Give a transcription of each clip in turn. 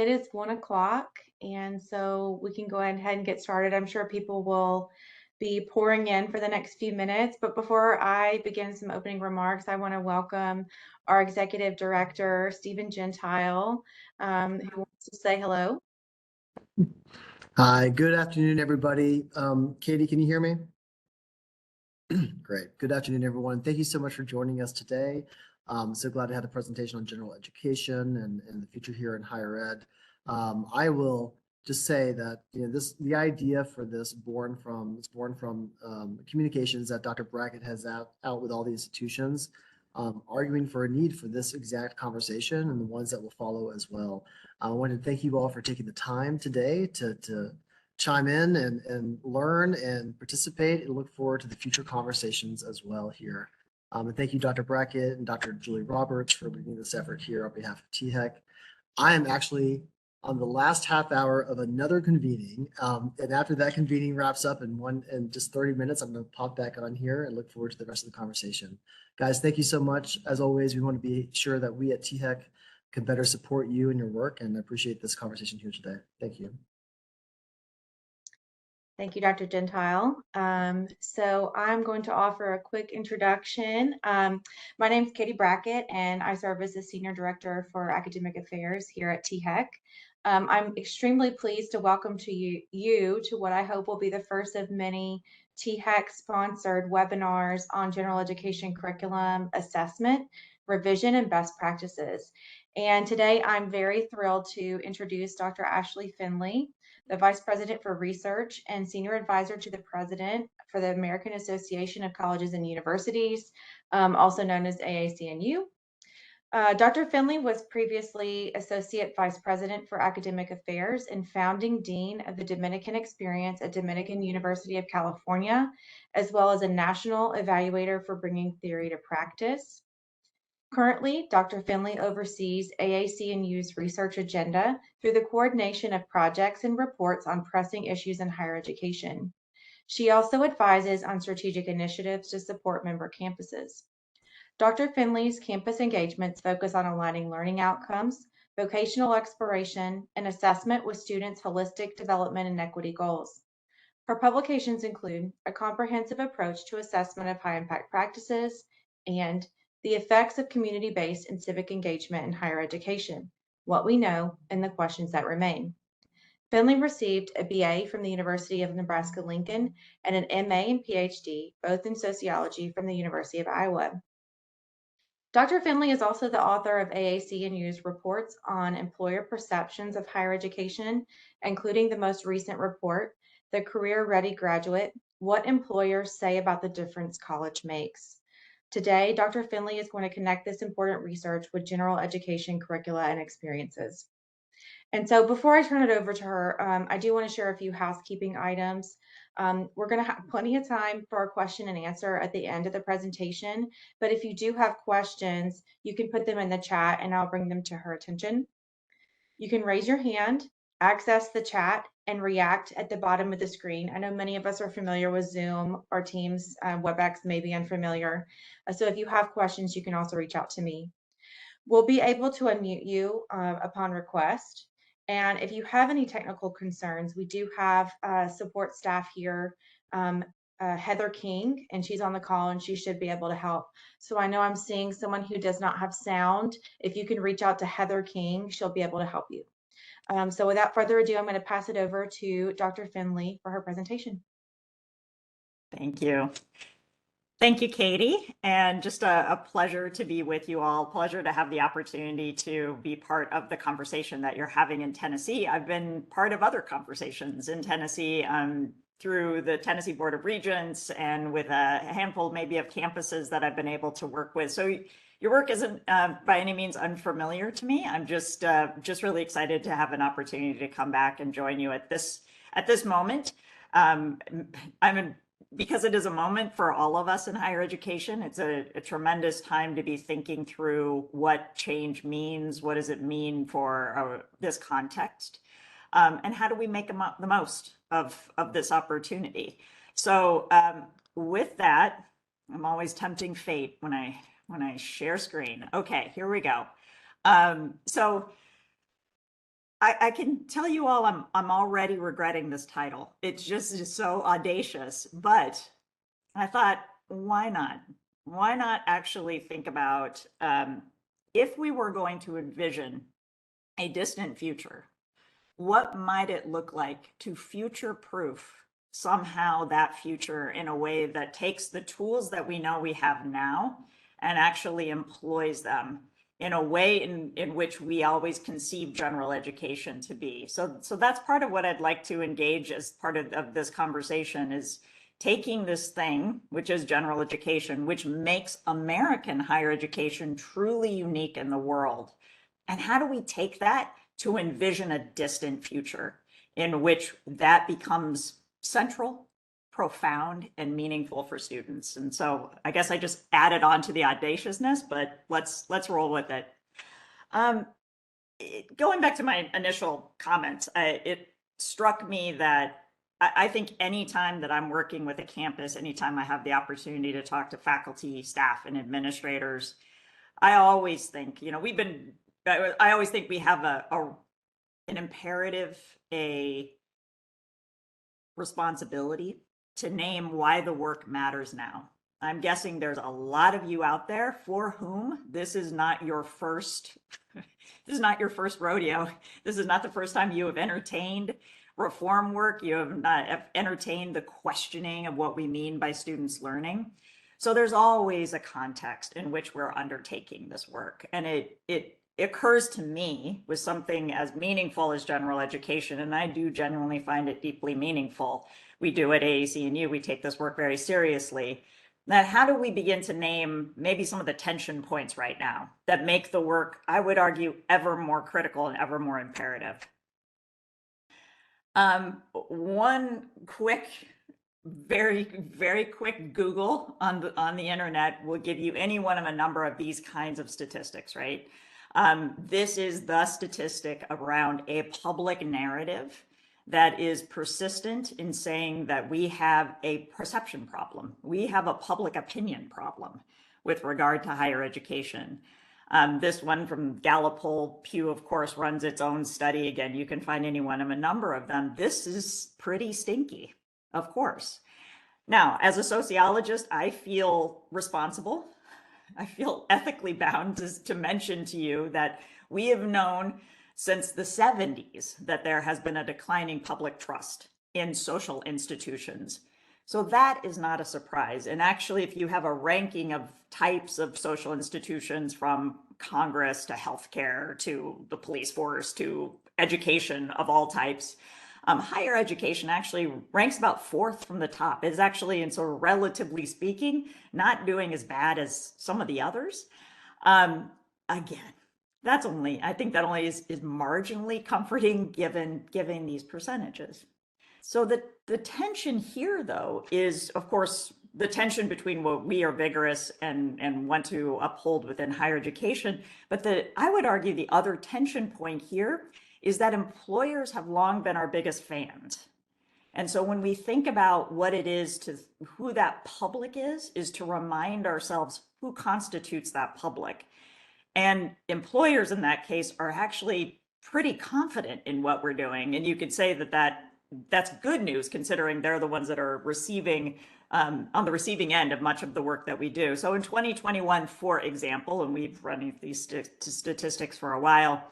it is 1 o'clock, and so we can go ahead and get started. I'm sure people will be pouring in for the next few minutes, but before I begin some opening remarks, I want to welcome our Executive Director, Stephen Gentile, who wants to say hello. Hi, good afternoon, everybody. Katie, can you hear me? Great. Good afternoon, everyone. Thank you so much for joining us today. So glad to have the presentation on general education and the future here in higher ed. I will just say that the idea for this born from communications that Dr. Brackett has out with all the institutions, arguing for a need for this exact conversation and the ones that will follow as well. I want to thank you all for taking the time today to chime in and learn and participate and look forward to the future conversations as well here. And thank you, Dr. Brackett and Dr. Julie Roberts for leading this effort here on behalf of THEC. I am actually on the last half hour of another convening. And after that convening wraps up in just 30 minutes, I'm going to pop back on here and look forward to the rest of the conversation. Guys, thank you so much. As always, we want to be sure that we at THEC can better support you in your work, and I appreciate this conversation here today. Thank you. Thank you, Dr. Gentile. So I'm going to offer a quick introduction. My name is Katie Brackett, and I serve as the Senior Director for Academic Affairs here at THEC. I'm extremely pleased to welcome you to what I hope will be the first of many THEC-sponsored webinars on general education curriculum assessment, revision, and best practices. And today I'm very thrilled to introduce Dr. Ashley Finley, the Vice President for Research and Senior Advisor to the President for the American Association of Colleges and Universities, also known as AAC&U. Dr. Finley was previously Associate Vice President for Academic Affairs and Founding Dean of the Dominican Experience at Dominican University of California, as well as a National Evaluator for Bringing Theory to Practice. Currently, Dr. Finley oversees AAC&U's research agenda through the coordination of projects and reports on pressing issues in higher education. She also advises on strategic initiatives to support member campuses. Dr. Finley's campus engagements focus on aligning learning outcomes, vocational exploration, and assessment with students' holistic development and equity goals. Her publications include A Comprehensive Approach to Assessment of High Impact Practices and The Effects of Community-Based and Civic Engagement in Higher Education, What We Know and the Questions That Remain. Finley received a BA from the University of Nebraska-Lincoln and an MA and PhD, both in sociology from the University of Iowa. Dr. Finley is also the author of AAC&U's reports on employer perceptions of higher education, including the most recent report, The Career Ready Graduate, What Employers Say About the Difference College Makes. Today, Dr. Finley is going to connect this important research with general education curricula and experiences. And so before I turn it over to her, I do want to share a few housekeeping items. We're going to have plenty of time for a question and answer at the end of the presentation, but if you do have questions, you can put them in the chat and I'll bring them to her attention. You can raise your hand, access the chat, and react at the bottom of the screen. I know many of us are familiar with Zoom or Teams, WebEx may be unfamiliar. So if you have questions, you can also reach out to me. We'll be able to unmute you upon request. And if you have any technical concerns, we do have support staff here, Heather King, and she's on the call and she should be able to help. So I know I'm seeing someone who does not have sound. If you can reach out to Heather King, she'll be able to help you. So without further ado, I'm going to pass it over to Dr. Finley for her presentation. Thank you. Thank you, Katie, and just a pleasure to be with you all. Pleasure to have the opportunity to be part of the conversation that you're having in Tennessee. I've been part of other conversations in Tennessee through the Tennessee Board of Regents and with a handful maybe of campuses that I've been able to work with. So your work isn't by any means unfamiliar to me. I'm just really excited to have an opportunity to come back and join you at this moment. Because it is a moment for all of us in higher education. It's a tremendous time to be thinking through what change means, what does it mean for this context, and how do we make the most of this opportunity. So with that, I'm always tempting fate when I share screen. Okay, here we go. So I can tell you all, I'm already regretting this title. It's just so audacious, but I thought, why not? Why not actually think about if we were going to envision a distant future, what might it look like to future proof somehow that future in a way that takes the tools that we know we have now and actually employs them in a way in which we always conceive general education to be. So that's part of what I'd like to engage as part of this conversation is taking this thing, which is general education, which makes American higher education truly unique in the world. And how do we take that to envision a distant future in which that becomes central, profound, and meaningful for students? And so I guess I just added on to the audaciousness, but let's roll with it. Going back to my initial comments, it struck me that I think anytime that I'm working with a campus, anytime I have the opportunity to talk to faculty, staff, and administrators, I always think, I always think we have an imperative, a responsibility to name why the work matters now. I'm guessing there's a lot of you out there for whom this is not your first, this is not your first rodeo. This is not the first time you have entertained reform work. You have not entertained the questioning of what we mean by students learning. So there's always a context in which we're undertaking this work. And it occurs to me with something as meaningful as general education, and I do genuinely find it deeply meaningful. We do at AAC&U, we take this work very seriously. That how do we begin to name maybe some of the tension points right now that make the work, I would argue, ever more critical and ever more imperative? One quick, very, very quick Google on the internet will give you any one of a number of these kinds of statistics, right? This is the statistic around a public narrative that is persistent in saying that we have a perception problem. We have a public opinion problem with regard to higher education. This one from Gallup poll, Pew, of course, runs its own study. Again, you can find any one of a number of them. This is pretty stinky, of course. Now, as a sociologist, I feel responsible. I feel ethically bound to mention to you that we have known since the 70s that there has been a declining public trust in social institutions. So that is not a surprise. And actually, if you have a ranking of types of social institutions from Congress to healthcare to the police force to education of all types, higher education actually ranks about fourth from the top. It's actually, and so relatively speaking, not doing as bad as some of the others. Again, that's only, I think that only is marginally comforting given these percentages. So the tension here, though, is, of course, the tension between what we are vigorous and want to uphold within higher education. But I would argue the other tension point here is that employers have long been our biggest fans. And so when we think about what it is to who that public is to remind ourselves who constitutes that public. And employers in that case are actually pretty confident in what we're doing. And you could say that's good news considering they're the ones that are receiving on the receiving end of much of the work that we do. So in 2021, for example, and we've run these statistics for a while,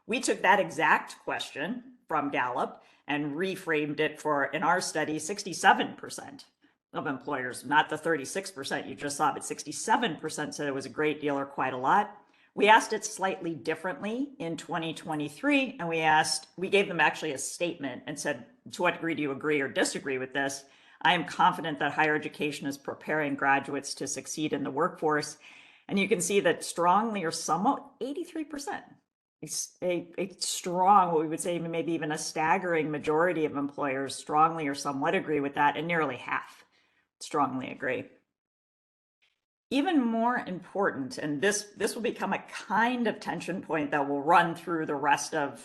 we took that exact question from Gallup and reframed it for, in our study, 67% of employers, not the 36% you just saw, but 67% said it was a great deal or quite a lot. We asked it slightly differently in 2023, and we gave them actually a statement and said, to what degree do you agree or disagree with this? I am confident that higher education is preparing graduates to succeed in the workforce. And you can see that strongly or somewhat, 83%. A strong, what we would say maybe even a staggering majority of employers strongly or somewhat agree with that, and nearly half strongly agree. Even more important, and this will become a kind of tension point that will run through the rest of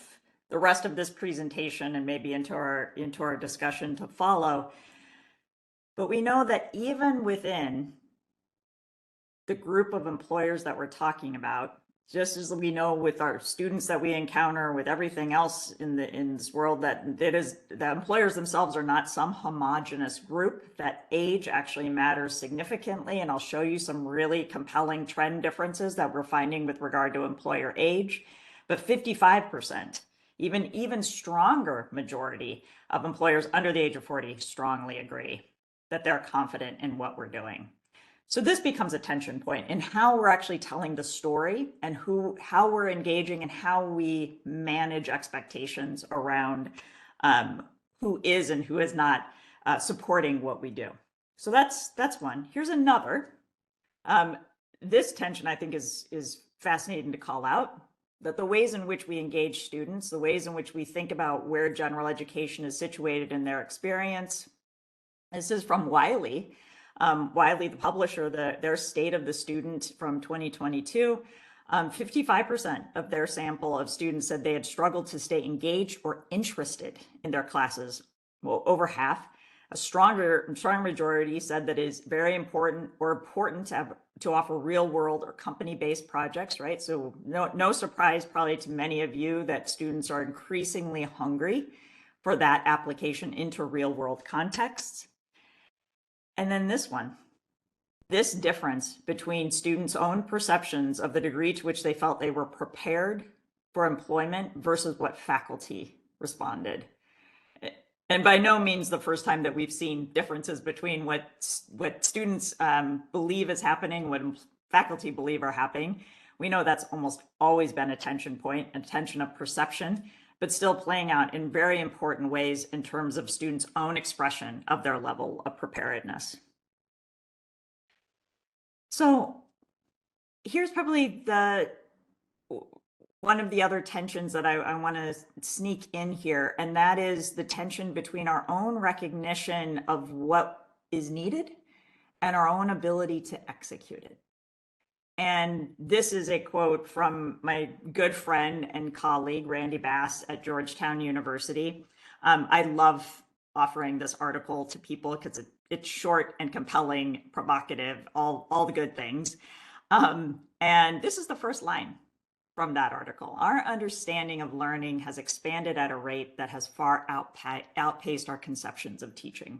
this presentation and maybe into our discussion to follow. But we know that even within the group of employers that we're talking about, just as we know with our students that we encounter, with everything else in this world, that employers themselves are not some homogenous group, that age actually matters significantly. And I'll show you some really compelling trend differences that we're finding with regard to employer age. But 55%, even stronger majority of employers under the age of 40 strongly agree that they're confident in what we're doing. So this becomes a tension point in how we're actually telling the story and how we're engaging and how we manage expectations around who is and who is not supporting what we do. So that's one. Here's another. This tension, I think, is fascinating to call out, that the ways in which we engage students, the ways in which we think about where general education is situated in their experience. This is from Wiley. Wiley, the publisher, their State of the Student from 2022, 55% of their sample of students said they had struggled to stay engaged or interested in their classes. Well, over half. A stronger majority said that it is very important to offer real world or company-based projects, right? So no surprise probably to many of you that students are increasingly hungry for that application into real world contexts. And then this difference between students' own perceptions of the degree to which they felt they were prepared for employment versus what faculty responded. And by no means the first time that we've seen differences between what students believe is happening, what faculty believe are happening. We know that's almost always been a tension point, a tension of perception, but still playing out in very important ways in terms of students' own expression of their level of preparedness. So here's probably one of the other tensions that I want to sneak in here, and that is the tension between our own recognition of what is needed and our own ability to execute it. And this is a quote from my good friend and colleague, Randy Bass at Georgetown University. I love offering this article to people because it's short and compelling, provocative, all the good things. And this is the first line from that article. Our understanding of learning has expanded at a rate that has far outpaced our conceptions of teaching.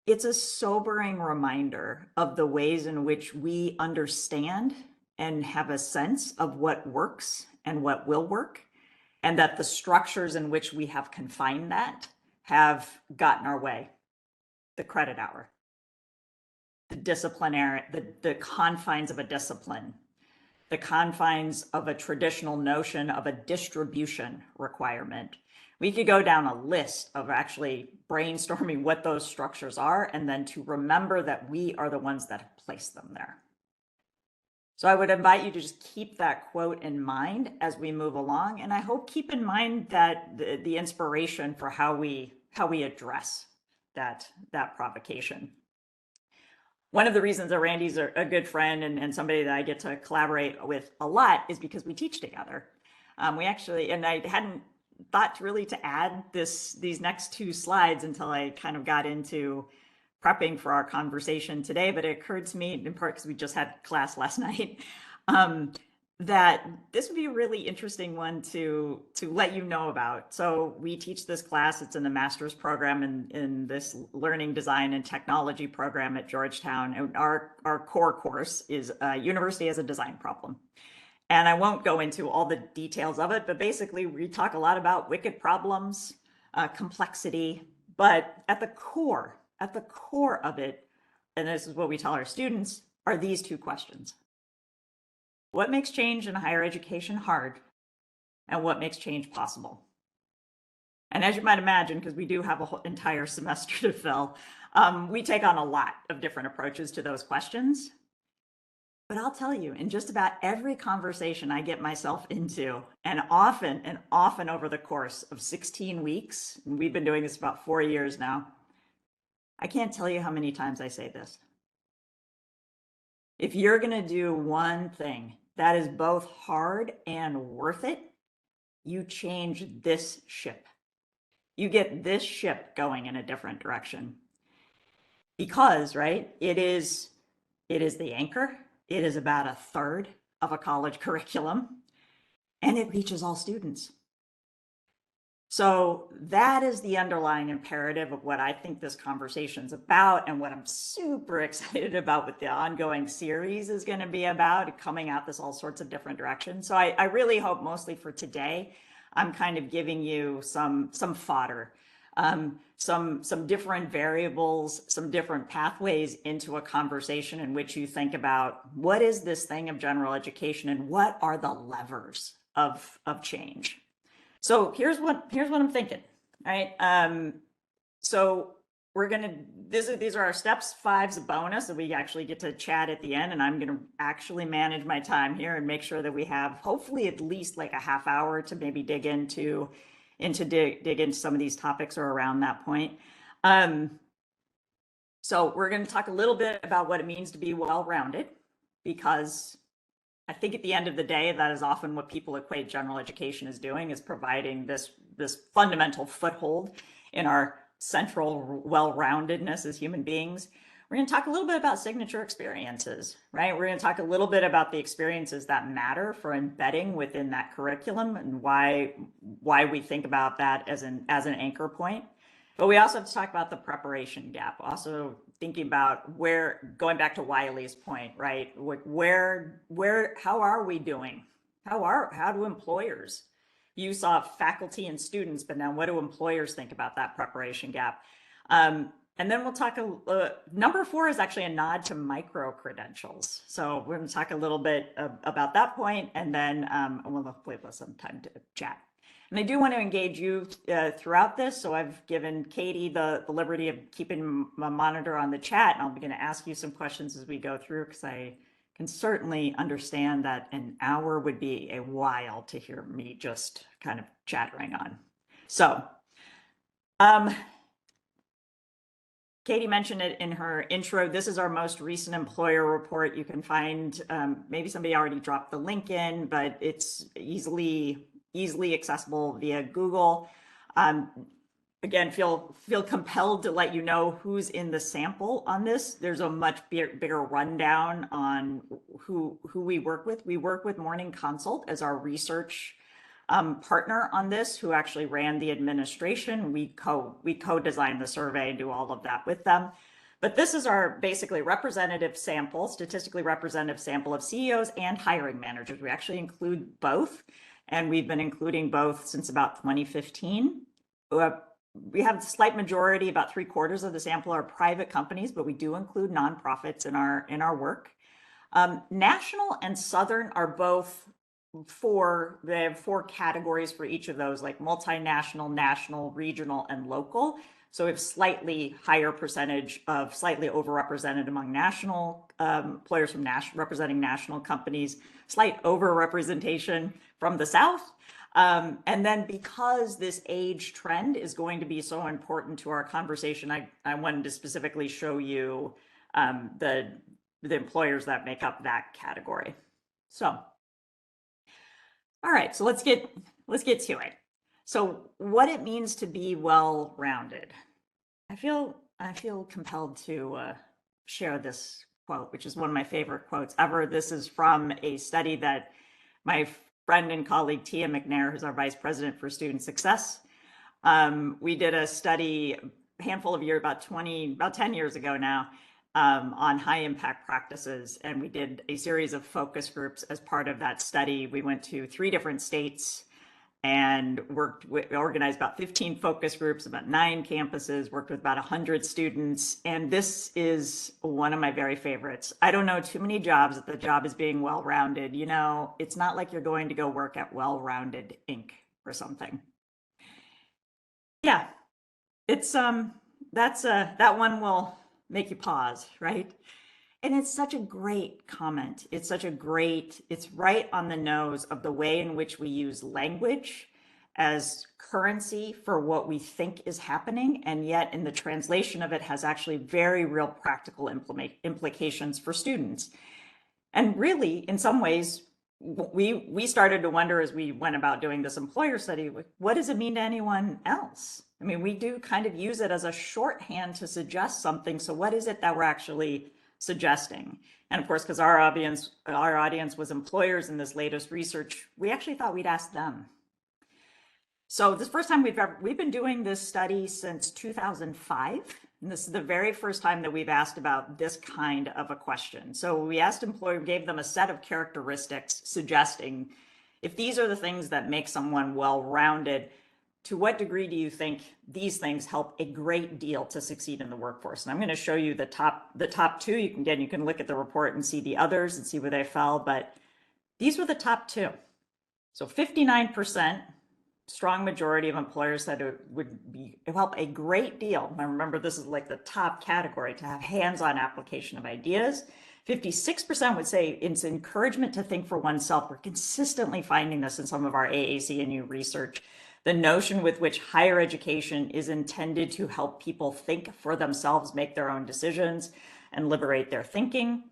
It's a sobering reminder of the ways in which we understand and have a sense of what works and what will work, and that the structures in which we have confined that have gotten our way. The credit hour, the disciplinary, the confines of a discipline, the confines of a traditional notion of a distribution requirement. We could go down a list of actually brainstorming what those structures are, and then to remember that we are the ones that have placed them there. So I would invite you to just keep that quote in mind as we move along. And I hope keep in mind that the inspiration for how we address that provocation. One of the reasons that Randy's a good friend and somebody that I get to collaborate with a lot is because we teach together. We actually, and I hadn't thought really to add these next two slides until I kind of got into prepping for our conversation today, but it occurred to me, in part because we just had class last night, that this would be a really interesting one to let you know about. So we teach this class, it's in the master's program in this learning design and technology program at Georgetown. And our core course is University as a Design Problem. And I won't go into all the details of it, but basically we talk a lot about wicked problems, complexity, but at the core of it, and this is what we tell our students, are these two questions. What makes change in higher education hard? And what makes change possible? And as you might imagine, because we do have a whole entire semester to fill, we take on a lot of different approaches to those questions. But I'll tell you, in just about every conversation I get myself into, and often over the course of 16 weeks, and we've been doing this about 4 years now, I can't tell you how many times I say this. If you're going to do one thing that is both hard and worth it, you change this ship. You get this ship going in a different direction. Because, right, it is the anchor. It is about a third of a college curriculum, and it reaches all students. So that is the underlying imperative of what I think this conversation's about, and what I'm super excited about what the ongoing series is going to be about, coming at this all sorts of different directions. So I really hope, mostly for today, I'm kind of giving you some fodder, some different variables, some different pathways into a conversation in which you think about what is this thing of general education and what are the levers of change. So here's what I'm thinking, right? So we're gonna, these are our steps. 5's a bonus, so we actually get to chat at the end, and I'm gonna actually manage my time here and make sure that we have hopefully at least like a half hour to maybe dig into some of these topics or around that point. So we're gonna talk a little bit about what it means to be well-rounded, because I think at the end of the day, that is often what people equate general education as doing, is providing this fundamental foothold in our central well-roundedness as human beings. We're going to talk a little bit about signature experiences, right? We're going to talk a little bit about the experiences that matter for embedding within that curriculum, and why we think about that as an anchor point. But we also have to talk about the preparation gap. Also thinking about going back to Wiley's point, right? How are we doing? How do employers? You saw faculty and students, but now what do employers think about that preparation gap? And then we'll talk, number 4 is actually a nod to micro-credentials. So we're gonna talk a little bit about that point, and then we'll hopefully have some time to chat. And I do want to engage you throughout this, so I've given Katie the liberty of keeping a monitor on the chat, and I'm going to ask you some questions as we go through, because I can certainly understand that an hour would be a while to hear me just kind of chattering on. So, Katie mentioned it in her intro. This is our most recent employer report. You can find, maybe somebody already dropped the link in, but it's easily accessible via Google. Again, feel compelled to let you know who's in the sample on this. There's a much bigger rundown on who we work with. We work with Morning Consult as our research partner on this, who actually ran the administration. We co-designed the survey and do all of that with them. But this is our basically representative sample, statistically representative sample of CEOs and hiring managers. We actually include both, and we've been including both since about 2015. We have a slight majority, about 3/4 of the sample are private companies, but we do include nonprofits in our work. National and Southern are both they have 4 categories for each of those, like multinational, national, regional, and local. So we have slightly higher percentage of slightly overrepresented among national employers from representing national companies, slight overrepresentation from the South. And then because this age trend is going to be so important to our conversation, I wanted to specifically show you the employers that make up that category. So, all right, so let's get to it. So what it means to be well-rounded. I feel compelled to share this quote, which is one of my favorite quotes ever. This is from a study that my friend and colleague Tia McNair, who's our Vice President for Student Success, we did a study a handful of years, about 10 years ago now, on high impact practices. And we did a series of focus groups as part of that study. We went to 3 different states and organized about 15 focus groups, about 9 campuses, worked with about 100 students. And this is one of my very favorites. I don't know too many jobs that the job is being well-rounded. You know, it's not like you're going to go work at Well-Rounded Inc. or something. Yeah, it's, that one will make you pause, right? And it's such a great comment. It's right on the nose of the way in which we use language as currency for what we think is happening. And yet in the translation of it has actually very real practical implications for students. And really, in some ways, we started to wonder as we went about doing this employer study, what does it mean to anyone else? I mean, we do kind of use it as a shorthand to suggest something. So what is it that we're actually suggesting. And of course, because our audience was employers in this latest research, we actually thought we'd ask them. So this first time we've been doing this study since 2005. And this is the very first time that we've asked about this kind of a question. So we asked employers, gave them a set of characteristics suggesting if these are the things that make someone well-rounded, to what degree do you think these things help a great deal to succeed in the workforce? And I'm going to show you the top two. You can look at the report and see the others and see where they fell, but these were the top two. So 59%, strong majority of employers said it would help a great deal. Now remember, this is like the top category, to have hands-on application of ideas. 56% would say it's encouragement to think for oneself. We're consistently finding this in some of our AAC&U research. The notion with which higher education is intended to help people think for themselves, make their own decisions, and liberate their thinking.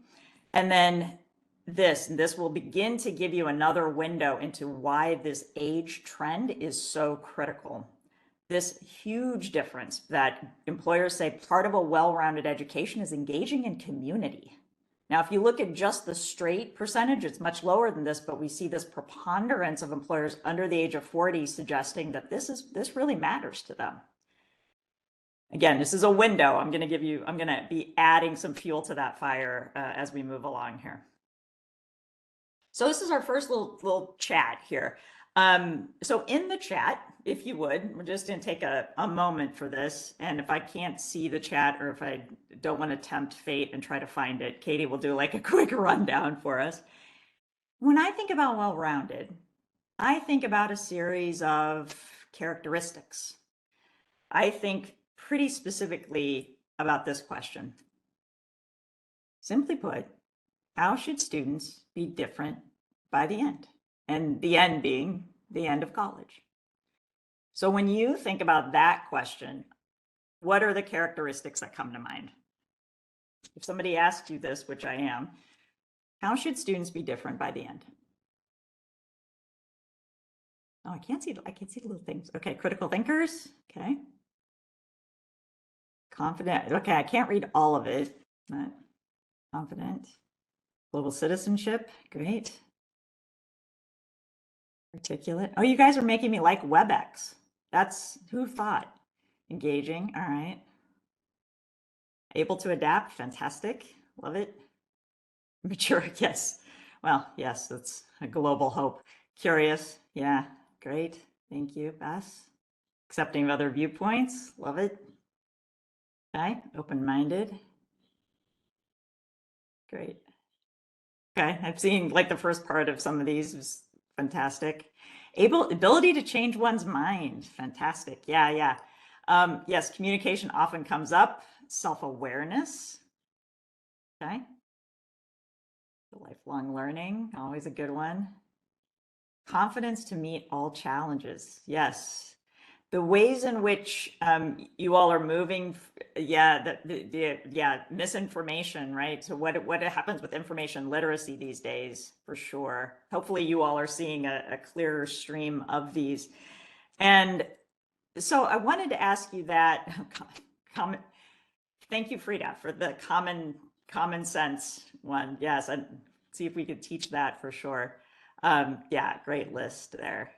And then this will begin to give you another window into why this age trend is so critical. This huge difference that employers say part of a well-rounded education is engaging in community. Now, if you look at just the straight percentage, it's much lower than this, but we see this preponderance of employers under the age of 40 suggesting that this really matters to them. Again, this is a window. I'm going to be adding some fuel to that fire as we move along here. So this is our first little chat here. So in the chat, if you would, we're just going to take a moment for this. And if I can't see the chat, or if I don't want to tempt fate and try to find it, Katie will do like a quick rundown for us. When I think about well-rounded, I think about a series of characteristics. I think pretty specifically about this question. Simply put, how should students be different by the end? And the end being the end of college. So when you think about that question, what are the characteristics that come to mind? If somebody asks you this, which I am, how should students be different by the end? Oh, I can't see the little things. Okay, critical thinkers. Okay. Confident. Okay, I can't read all of it, but confident. Global citizenship. Great. Articulate. Oh, you guys are making me like WebEx. That's, who thought? Engaging. All right. Able to adapt. Fantastic. Love it. Mature. Yes. Well, yes, that's a global hope. Curious. Yeah. Great. Thank you, Bess. Accepting of other viewpoints. Love it. Okay. Open-minded. Great. Okay. I've seen like the first part of some of these. Was fantastic. Ability to change one's mind. Fantastic. Yeah. Yes, communication often comes up. Self-awareness. Okay. Lifelong learning, always a good one. Confidence to meet all challenges. Yes. The ways in which you all are moving, misinformation, right? So what happens with information literacy these days, for sure. Hopefully you all are seeing a clearer stream of these. And so I wanted to ask you that comment. Thank you, Frida, for the common sense one. Yes, and see if we could teach that for sure. Yeah, great list there.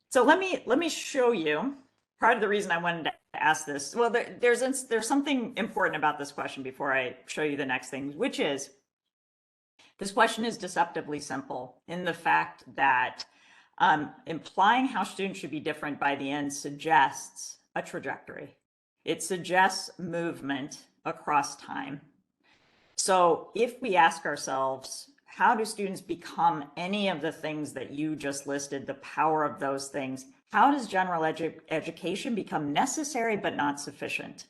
So let me show you. Part of the reason I wanted to ask this, well, there's something important about this question before I show you the next thing, which is this question is deceptively simple in the fact that implying how students should be different by the end suggests a trajectory. It suggests movement across time. So if we ask ourselves, how do students become any of the things that you just listed, the power of those things? How does general education become necessary but not sufficient?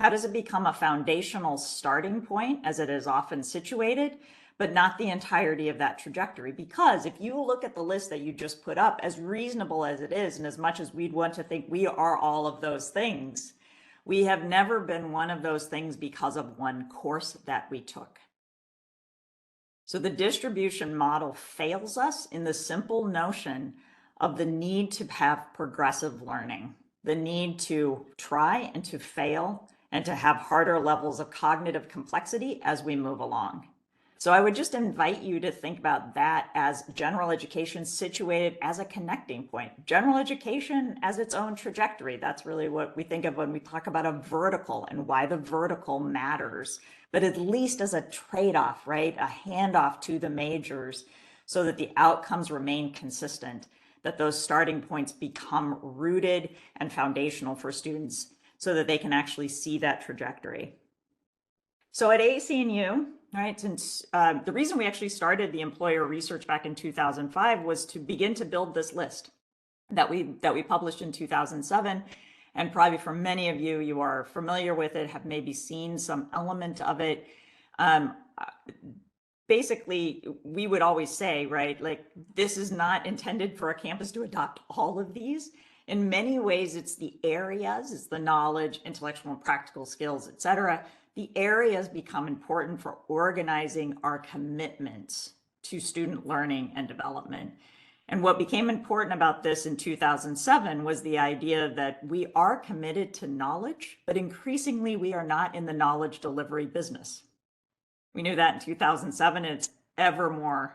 How does it become a foundational starting point, as it is often situated, but not the entirety of that trajectory? Because if you look at the list that you just put up, as reasonable as it is, and as much as we'd want to think we are all of those things, we have never been one of those things because of one course that we took. So the distribution model fails us in the simple notion of the need to have progressive learning, the need to try and to fail and to have harder levels of cognitive complexity as we move along. So I would just invite you to think about that as general education situated as a connecting point. General education as its own trajectory. That's really what we think of when we talk about a vertical and why the vertical matters, but at least as a trade-off, right? A handoff to the majors so that the outcomes remain consistent, that those starting points become rooted and foundational for students so that they can actually see that trajectory. So at ACNU, right, since the reason we actually started the employer research back in 2005 was to begin to build this list that we published in 2007. And probably for many of you, you are familiar with it, have maybe seen some element of it. Basically, we would always say, right, like this is not intended for a campus to adopt all of these. In many ways, it's the areas, it's the knowledge, intellectual and practical skills, et cetera. The areas become important for organizing our commitments to student learning and development. And what became important about this in 2007 was the idea that we are committed to knowledge, but increasingly we are not in the knowledge delivery business. We knew that in 2007, and it's ever more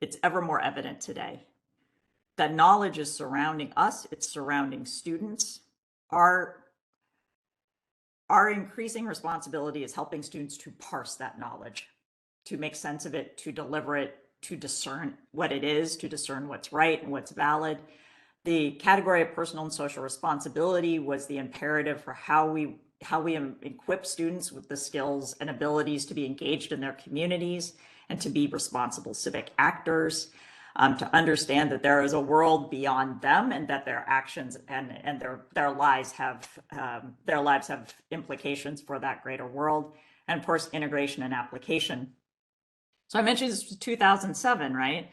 evident today. That knowledge is surrounding us, it's surrounding students. Our increasing responsibility is helping students to parse that knowledge, to make sense of it, to deliver it, to discern what it is, to discern what's right and what's valid. The category of personal and social responsibility was the imperative for how we equip students with the skills and abilities to be engaged in their communities and to be responsible civic actors, to understand that there is a world beyond them and that their actions and their lives have implications for that greater world, and of course integration and application. So I mentioned this was 2007, right?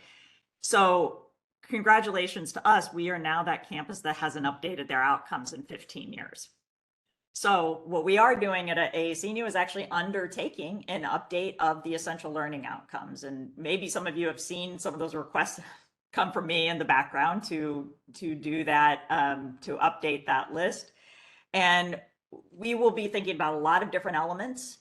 So congratulations to us. We are now that campus that hasn't updated their outcomes in 15 years. So what we are doing at ACNU is actually undertaking an update of the essential learning outcomes. And maybe some of you have seen some of those requests come from me in the background to do that, to update that list. And we will be thinking about a lot of different elements.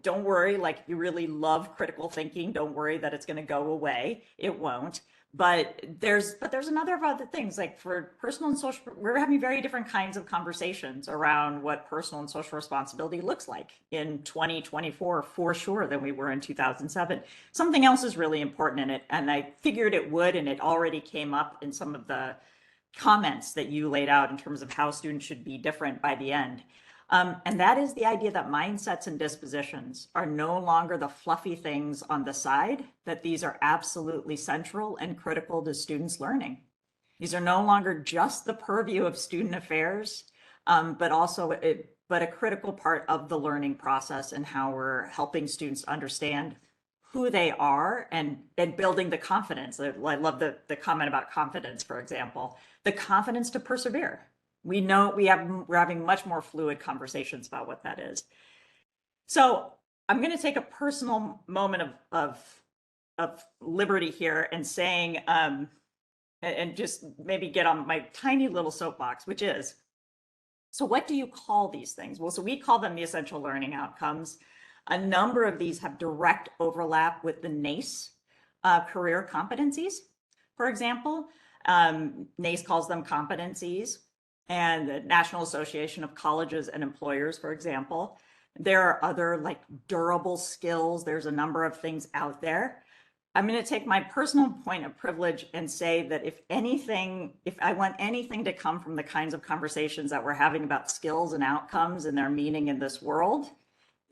Don't worry, like you really love critical thinking. Don't worry that it's going to go away. It won't. But there's a number of other things, like for personal and social, we're having very different kinds of conversations around what personal and social responsibility looks like in 2024 for sure than we were in 2007. Something else is really important in it, and I figured it would, and it already came up in some of the comments that you laid out in terms of how students should be different by the end. And that is the idea that mindsets and dispositions are no longer the fluffy things on the side, that these are absolutely central and critical to students' learning. These are no longer just the purview of student affairs, but also a critical part of the learning process and how we're helping students understand who they are and building the confidence. I love the comment about confidence, for example, the confidence to persevere. We know we're having much more fluid conversations about what that is. So I'm going to take a personal moment of liberty here and saying, and just maybe get on my tiny little soapbox, which is, so what do you call these things? Well, so we call them the essential learning outcomes. A number of these have direct overlap with the NACE career competencies, for example. NACE calls them competencies, and the National Association of Colleges and Employers, for example. There are other like durable skills. There's a number of things out there. I'm going to take my personal point of privilege and say that if I want anything to come from the kinds of conversations that we're having about skills and outcomes and their meaning in this world,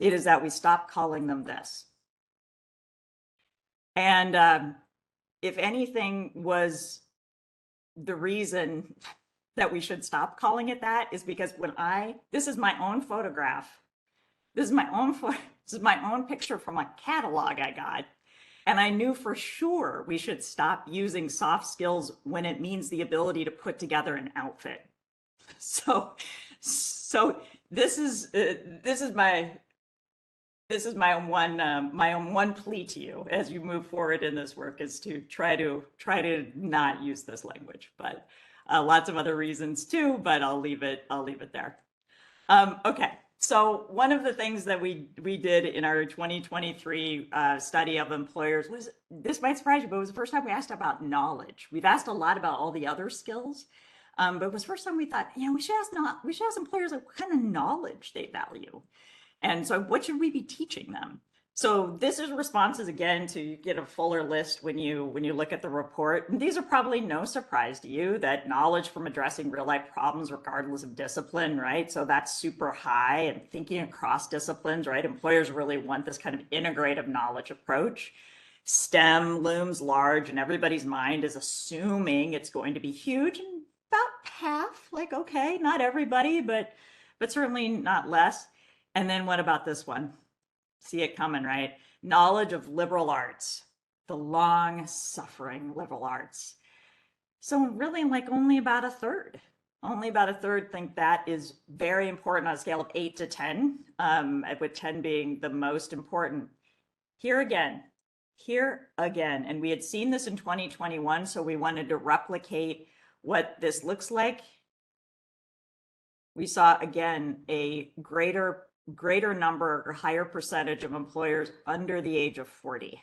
it is that we stop calling them this. And if anything was the reason that we should stop calling it that, is because this is my own photograph. This is my own picture from a catalog I got. And I knew for sure we should stop using soft skills when it means the ability to put together an outfit. So this is my own one plea to you as you move forward in this work, is to try to not use this language, but lots of other reasons too, but I'll leave it there. Okay, so one of the things that we did in our 2023 study of employers was, this might surprise you, but it was the first time we asked about knowledge. We've asked a lot about all the other skills, but it was the first time we thought, we should ask employers like what kind of knowledge they value. And so what should we be teaching them? So this is responses again to get a fuller list when you look at the report. And these are probably no surprise to you, that knowledge from addressing real life problems regardless of discipline, right? So that's super high, and thinking across disciplines, right? Employers really want this kind of integrative knowledge approach. STEM looms large and everybody's mind is assuming it's going to be huge, and about half, like, okay, not everybody, but certainly not less. And then what about this one? See it coming, right? Knowledge of liberal arts, the long suffering liberal arts. So really like only about a third think that is very important on a scale of 8 to 10, with 10 being the most important. Here again, and we had seen this in 2021, so we wanted to replicate what this looks like. We saw again a greater number or higher percentage of employers under the age of 40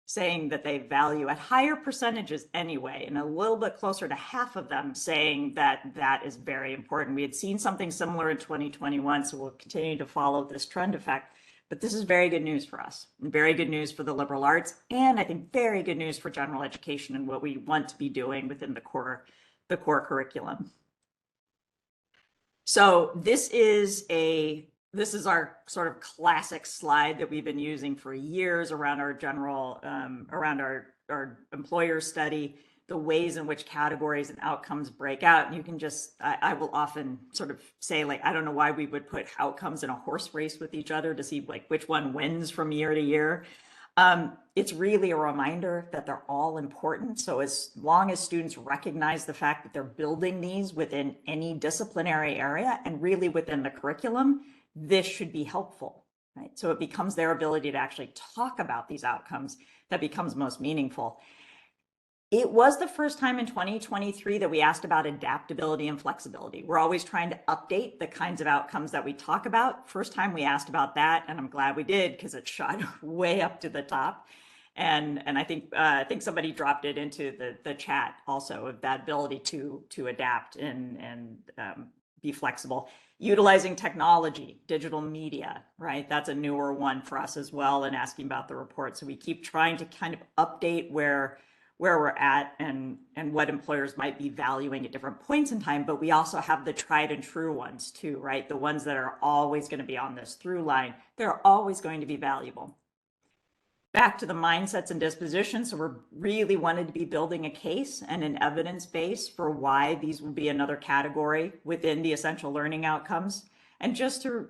saying that they value at higher percentages anyway, and a little bit closer to half of them saying that that is very important. We had seen something similar in 2021, so we'll continue to follow this trend effect. But this is very good news for us, and very good news for the liberal arts, and I think very good news for general education and what we want to be doing within the core curriculum. So this is our sort of classic slide that we've been using for years around our general, around our employer study, the ways in which categories and outcomes break out. And you can just, I will often sort of say, like, I don't know why we would put outcomes in a horse race with each other to see like which one wins from year to year. It's really a reminder that they're all important. So as long as students recognize the fact that they're building these within any disciplinary area and really within the curriculum, this should be helpful, right? So it becomes their ability to actually talk about these outcomes that becomes most meaningful. It was the first time in 2023 that we asked about adaptability and flexibility. We're always trying to update the kinds of outcomes that we talk about. First time we asked about that, and I'm glad we did because it shot way up to the top. And I think somebody dropped it into the chat also, of that ability to adapt and be flexible. Utilizing technology, digital media, right? That's a newer one for us as well, and asking about the report. So we keep trying to kind of update where we're at and what employers might be valuing at different points in time, but we also have the tried and true ones too, right? The ones that are always going to be on this through line. They're always going to be valuable. Back to the mindsets and dispositions. So we're really wanted to be building a case and an evidence base for why these will be another category within the essential learning outcomes. And just to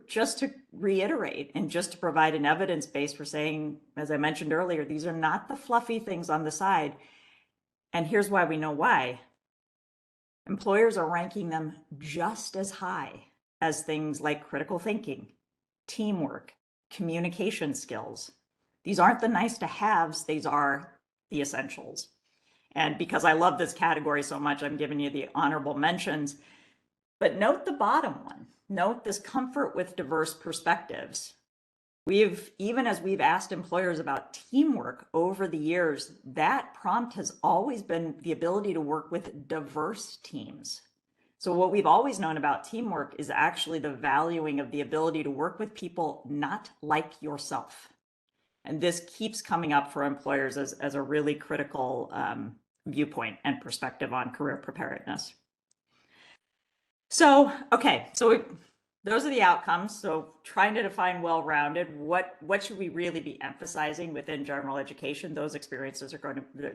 reiterate and just to provide an evidence base for saying, as I mentioned earlier, these are not the fluffy things on the side. And here's why we know why. Employers are ranking them just as high as things like critical thinking, teamwork, communication skills. These aren't the nice to haves, these are the essentials. And because I love this category so much, I'm giving you the honorable mentions. But note the bottom one. Note this comfort with diverse perspectives. Even as we've asked employers about teamwork over the years, that prompt has always been the ability to work with diverse teams. So what we've always known about teamwork is actually the valuing of the ability to work with people not like yourself. And this keeps coming up for employers as a really critical viewpoint and perspective on career preparedness. So, okay, so those are the outcomes. So trying to define well-rounded, what should we really be emphasizing within general education? Those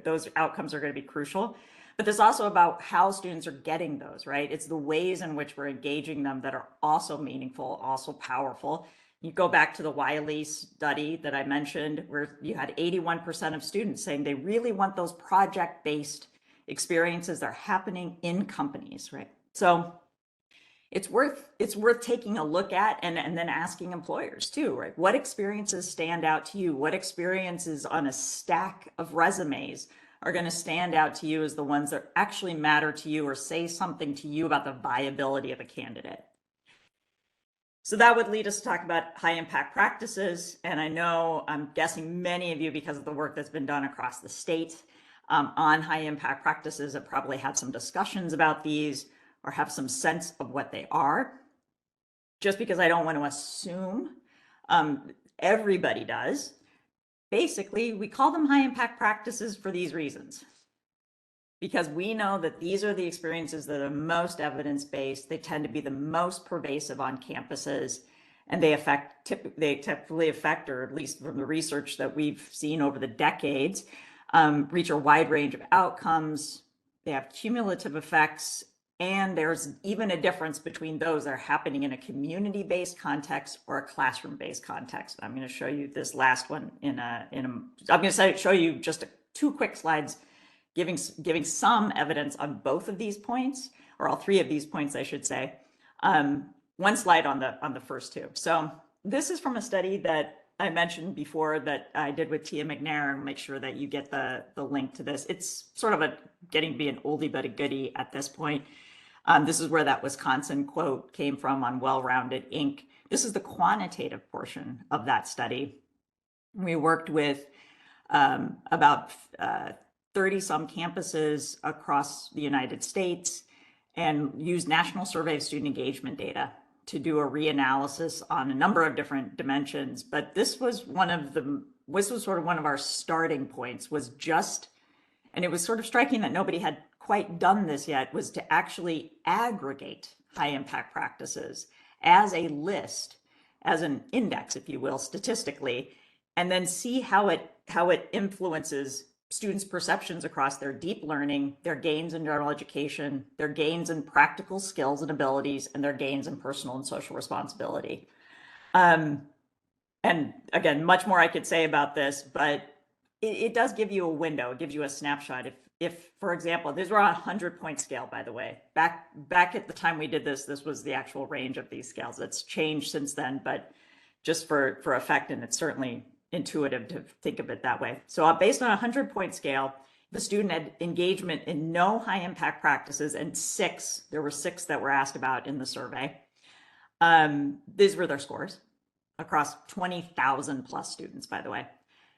those outcomes are going to be crucial. But there's also about how students are getting those, right? It's the ways in which we're engaging them that are also meaningful, also powerful. You go back to the Wiley study that I mentioned, where you had 81% of students saying they really want those project-based experiences that are happening in companies, right? So it's worth taking a look at and then asking employers too, right? What experiences stand out to you? What experiences on a stack of resumes are going to stand out to you as the ones that actually matter to you or say something to you about the viability of a candidate? So that would lead us to talk about high impact practices. And I know, I'm guessing many of you, because of the work that's been done across the state on high impact practices, have probably had some discussions about these or have some sense of what they are. Just because I don't want to assume everybody does, basically, we call them high impact practices for these reasons. Because we know that these are the experiences that are most evidence-based, they tend to be the most pervasive on campuses, and they typically affect, or at least from the research that we've seen over the decades, reach a wide range of outcomes. They have cumulative effects, and there's even a difference between those that are happening in a community-based context or a classroom-based context. I'm going to show you this last one I'm going to show you just 2 quick slides giving some evidence on both of these points, or all 3 of these points, I should say. 1 slide on the first 2. So this is from a study that I mentioned before that I did with Tia McNair, and make sure that you get the link to this. It's sort of getting to be an oldie but a goodie at this point. This is where that Wisconsin quote came from on Well-Rounded Inc. This is the quantitative portion of that study. We worked with about 30 some campuses across the United States and used National Survey of Student Engagement data to do a reanalysis on a number of different dimensions. But this was sort of one of our starting points, and it was sort of striking that nobody had quite done this yet, was to actually aggregate high impact practices as a list, as an index, if you will, statistically, and then see how it influences students' perceptions across their deep learning, their gains in general education, their gains in practical skills and abilities, and their gains in personal and social responsibility. And again, much more I could say about this, but it does give you a window. It gives you a snapshot. If for example, these were on a 100-point scale, by the way. Back at the time we did this was the actual range of these scales. It's changed since then, but just for effect, and it's certainly intuitive to think of it that way. So based on a 100-point scale, the student had engagement in no high impact practices, and there were 6 that were asked about in the survey. These were their scores across 20,000 plus students, by the way.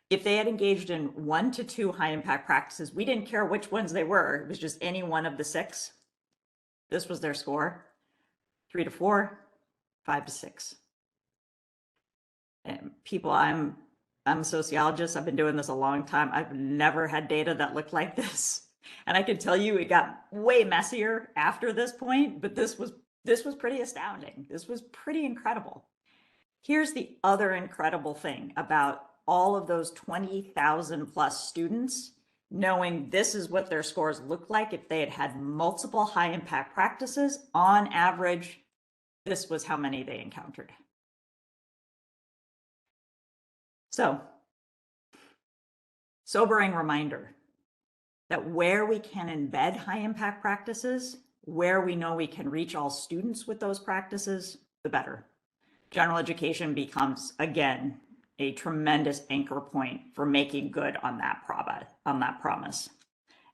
If they had engaged in 1 to 2 high impact practices, we didn't care which ones they were. It was just any one of the 6. This was their score. 3 to 4, 5 to 6. And people, I'm a sociologist. I've been doing this a long time. I've never had data that looked like this. And I can tell you it got way messier after this point, but this was pretty astounding. This was pretty incredible. Here's the other incredible thing about all of those 20,000 plus students, knowing this is what their scores look like if they had had multiple high impact practices. On average, this was how many they encountered. So, sobering reminder that where we can embed high impact practices, where we know we can reach all students with those practices, the better. General education becomes, again, a tremendous anchor point for making good on that promise.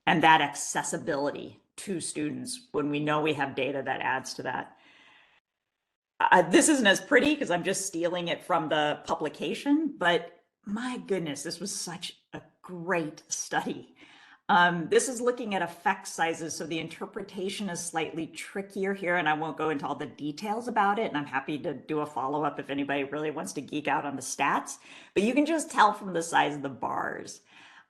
And that accessibility to students when we know we have data that adds to that. This isn't as pretty because I'm just stealing it from the publication, but my goodness, this was such a great study. This is looking at effect sizes, so the interpretation is slightly trickier here, and I won't go into all the details about it, and I'm happy to do a follow-up if anybody really wants to geek out on the stats, but you can just tell from the size of the bars.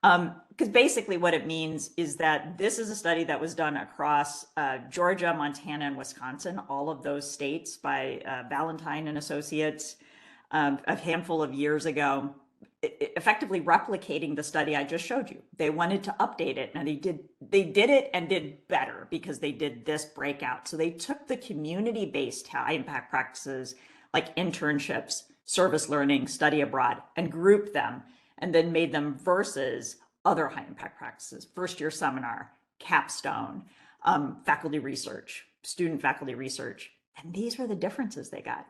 Because basically what it means is that this is a study that was done across Georgia, Montana, and Wisconsin, all of those states, by Valentine and Associates a handful of years ago, effectively replicating the study I just showed you. They wanted to update it, and they did it and did better because they did this breakout. So they took the community-based high impact practices like internships, service learning, study abroad, and grouped them, and then made them versus other high impact practices, first year seminar, capstone, faculty research, student faculty research. And these were the differences they got.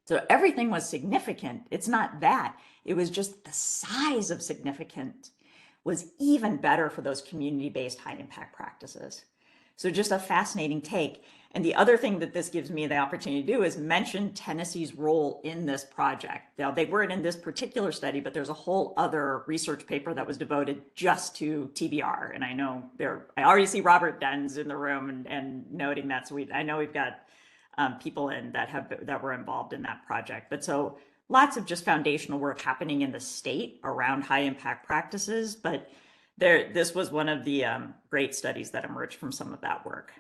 So everything was significant. It's not that. It was just the size of significant was even better for those community-based high impact practices. So just a fascinating take. And the other thing that this gives me the opportunity to do is mention Tennessee's role in this project. Now, they weren't in this particular study, but there's a whole other research paper that was devoted just to TBR. And I know I already see Robert Dens in the room and noting that. So I know we've got people in that were involved in that project. But so lots of just foundational work happening in the state around high impact practices. But this was one of the great studies that emerged from some of that work.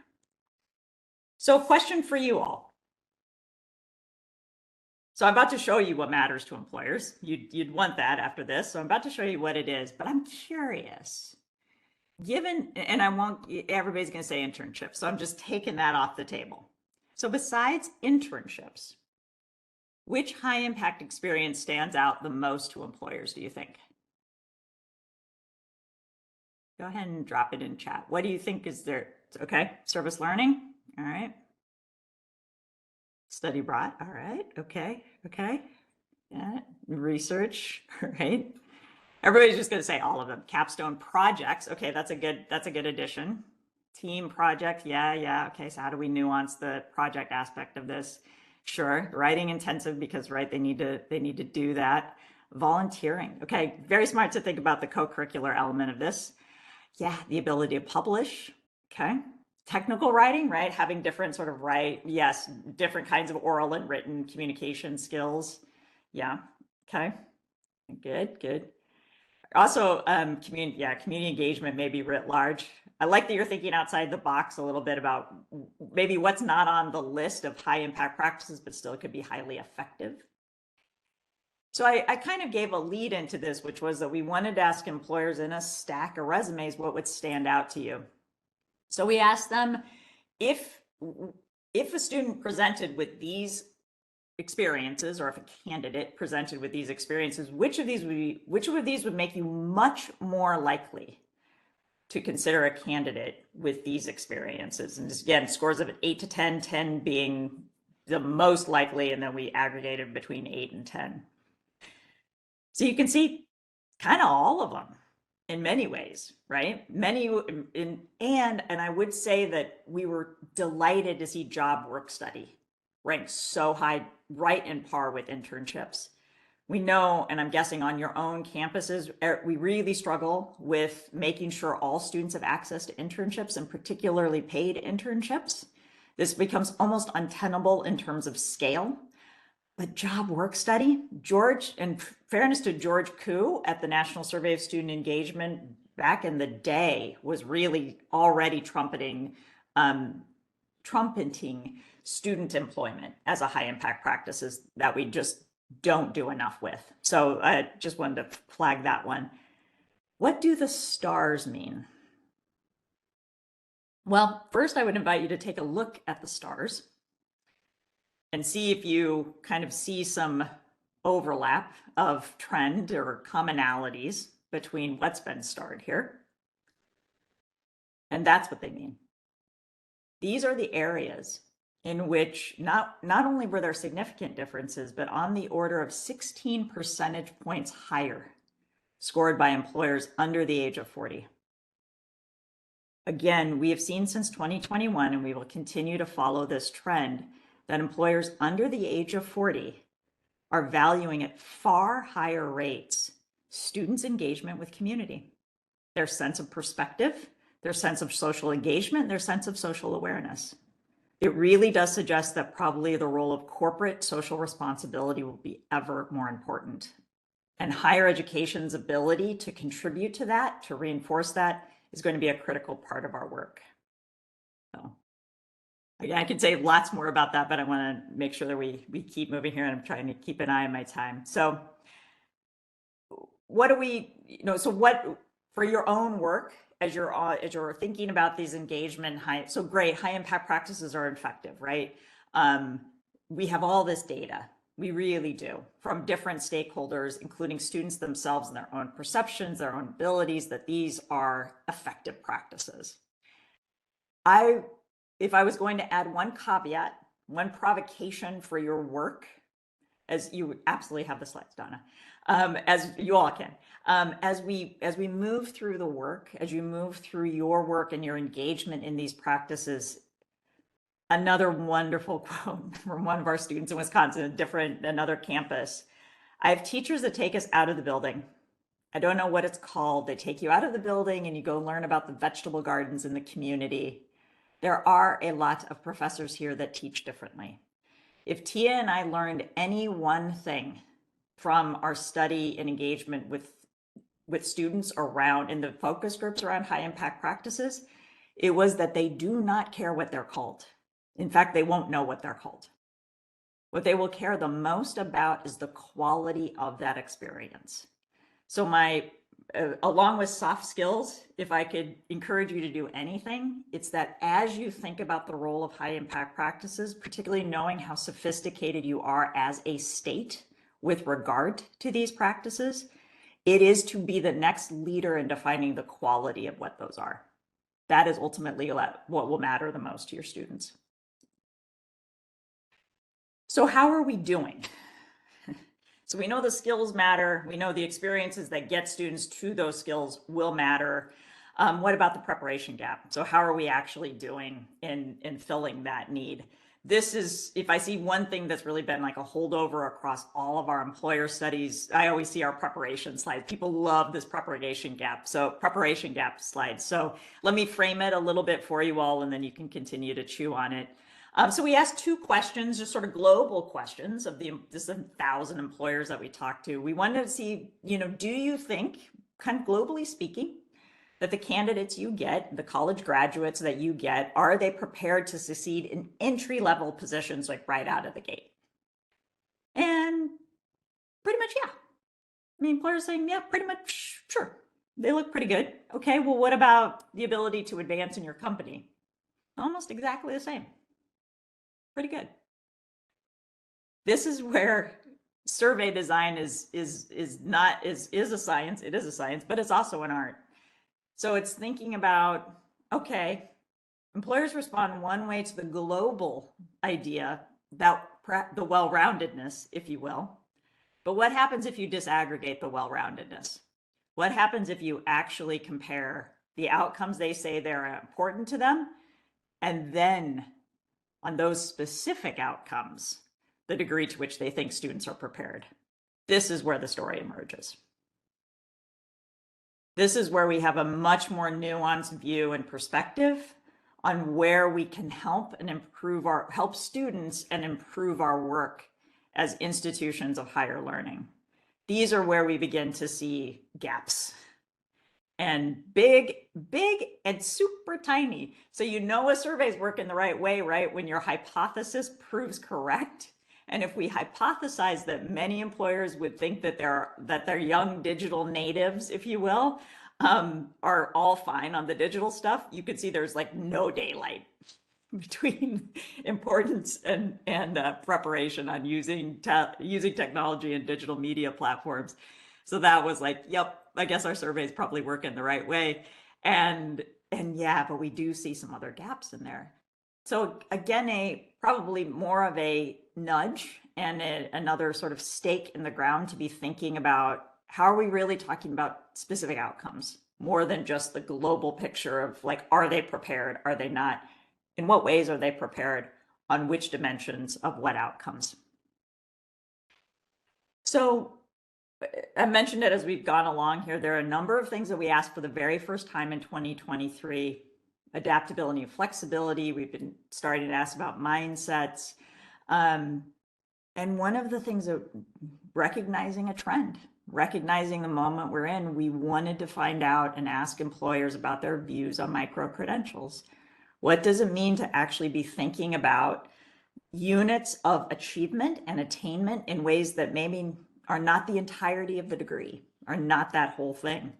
So a question for you all. So I'm about to show you what matters to employers. You'd want that after this. So I'm about to show you what it is, but I'm curious, and I won't, everybody's going to say internships. So I'm just taking that off the table. So besides internships, which high impact experience stands out the most to employers, do you think? Go ahead and drop it in chat. What do you think is there? Okay, service learning. All right. Study abroad. All right. Okay. Yeah. Research. All right. Everybody's just going to say all of them. Capstone projects. Okay, that's a good addition. Team project. Yeah. Okay, so how do we nuance the project aspect of this? Sure. Writing intensive because they need to do that. Volunteering. Okay, very smart to think about the co-curricular element of this. Yeah, the ability to publish. Okay. Technical writing, right? Having different sort of different kinds of oral and written communication skills. Yeah. Okay. Good. Also, community engagement maybe writ large. I like that you're thinking outside the box a little bit about maybe what's not on the list of high impact practices, but still could be highly effective. So I kind of gave a lead into this, which was that we wanted to ask employers in a stack of resumes, what would stand out to you? So we asked them if a student presented with these experiences, or if a candidate presented with these experiences, which of these would make you much more likely to consider a candidate with these experiences? And just, again, scores of 8 to 10, 10 being the most likely, and then we aggregated between 8 and 10. So you can see kind of all of them in many ways, right? And I would say that we were delighted to see job work study ranked so high, right in par with internships. We know, and I'm guessing on your own campuses, we really struggle with making sure all students have access to internships, and particularly paid internships. This becomes almost untenable in terms of scale. But job work study, George, in fairness to George Koo at the National Survey of Student Engagement back in the day, was really already trumpeting student employment as a high impact practices that we just don't do enough with. So I just wanted to flag that one. What do the stars mean? Well, first I would invite you to take a look at the stars and see if you kind of see some overlap of trend or commonalities between what's been starred here. And that's what they mean. These are the areas in which not only were there significant differences, but on the order of 16 percentage points higher scored by employers under the age of 40. Again, we have seen since 2021, and we will continue to follow this trend, that employers under the age of 40 are valuing at far higher rates students' engagement with community, their sense of perspective, their sense of social engagement, their sense of social awareness. It really does suggest that probably the role of corporate social responsibility will be ever more important. And higher education's ability to contribute to that, to reinforce that, is going to be a critical part of our work. So I could say lots more about that, but I want to make sure that we keep moving here, and I'm trying to keep an eye on my time. So what do we, so what, for your own work, as you're thinking about these engagement high impact practices are effective, right? We have all this data. We really do, from different stakeholders, including students themselves and their own perceptions, their own abilities, that these are effective practices. If I was going to add one caveat, one provocation for your work, as you absolutely have the slides, Donna, as you all can, as we move through the work, as you move through your work and your engagement in these practices, Another wonderful quote from one of our students in Wisconsin, another campus. I have teachers that take us out of the building. I don't know what it's called. They take you out of the building and you go learn about the vegetable gardens in the community. There are a lot of professors here that teach differently. If Tia and I learned any one thing from our study and engagement with students around in the focus groups around high impact practices, it was that they do not care what they're called. In fact, they won't know what they're called. What they will care the most about is the quality of that experience. So along with soft skills, if I could encourage you to do anything, it's that as you think about the role of high impact practices, particularly knowing how sophisticated you are as a state with regard to these practices, it is to be the next leader in defining the quality of what those are. That is ultimately what will matter the most to your students. So how are we doing? So we know the skills matter. We know the experiences that get students to those skills will matter. What about the preparation gap? So how are we actually doing in filling that need? This is, if I see one thing that's really been like a holdover across all of our employer studies, I always see our preparation slides. People love this preparation gap slide. So let me frame it a little bit for you all, and then you can continue to chew on it. So we asked 2 questions, just sort of global questions of this 1,000 employers that we talked to. We wanted to see, do you think, kind of globally speaking, that the candidates you get, the college graduates that you get, are they prepared to succeed in entry-level positions like right out of the gate? And pretty much, yeah. I mean, employers saying, yeah, pretty much, sure. They look pretty good. Okay, well, what about the ability to advance in your company? Almost exactly the same. Pretty good. This is where survey design is a science. It is a science, but it's also an art. So it's thinking about, okay, employers respond one way to the global idea, that the well-roundedness, if you will. But what happens if you disaggregate the well-roundedness? What happens if you actually compare the outcomes they say they're important to them, and then on those specific outcomes, the degree to which they think students are prepared? This is where the story emerges. This is where we have a much more nuanced view and perspective on where we can help students and improve our work as institutions of higher learning. These are where we begin to see gaps, and big and super tiny. So a survey's working the right way, right? When your hypothesis proves correct. And if we hypothesize that many employers would think that they're young digital natives, if you will, are all fine on the digital stuff, you could see there's like no daylight between importance and preparation on using technology and digital media platforms. So that was like, yep, I guess our survey is probably working the right way. And yeah, but we do see some other gaps in there. So again, probably more of a nudge and another sort of stake in the ground to be thinking about, how are we really talking about specific outcomes more than just the global picture of like, are they prepared? Are they not? In what ways are they prepared? On which dimensions of what outcomes? So I mentioned it as we've gone along here. There are a number of things that we asked for the very first time in 2023. Adaptability and flexibility. We've been starting to ask about mindsets. And one of the things that, recognizing a trend, recognizing the moment we're in, we wanted to find out and ask employers about their views on micro-credentials. What does it mean to actually be thinking about units of achievement and attainment in ways that maybe are not the entirety of the degree, are not that whole thing?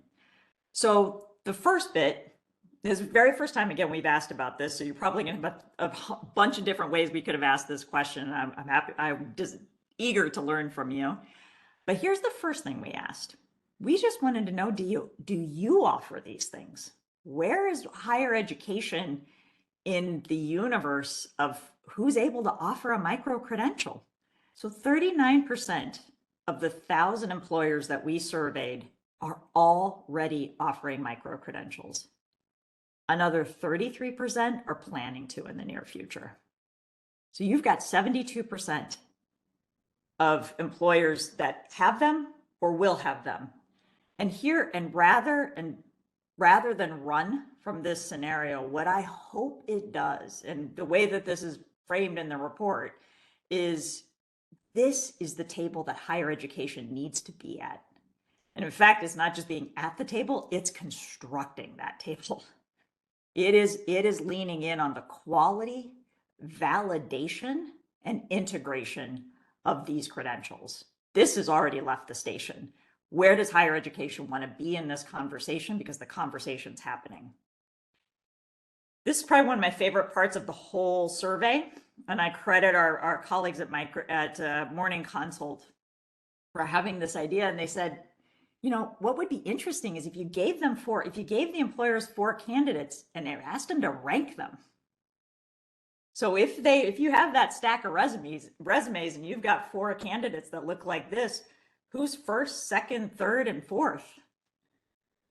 So the first bit, this is the very first time, again, we've asked about this, so you're probably going to have a bunch of different ways we could have asked this question. I'm happy, I'm just eager to learn from you. But here's the first thing we asked. We just wanted to know, do you offer these things? Where is higher education in the universe of who's able to offer a micro-credential? So 39% of the 1,000 employers that we surveyed are already offering micro-credentials. Another 33% are planning to in the near future. So you've got 72% of employers that have them or will have them. And here, and rather than run from this scenario, what I hope it does, and the way that this is framed in the report, is this is the table that higher education needs to be at. And in fact, it's not just being at the table, it's constructing that table. It is leaning in on the quality, validation, and integration of these credentials. This has already left the station. Where does higher education want to be in this conversation? Because the conversation's happening. This is probably one of my favorite parts of the whole survey, and I credit our colleagues at Morning Consult for having this idea. And they said, you know, what would be interesting is if you gave the employers 4 candidates and asked them to rank them. So if you have that stack of resumes and you've got 4 candidates that look like this, who's first, second, third, and fourth?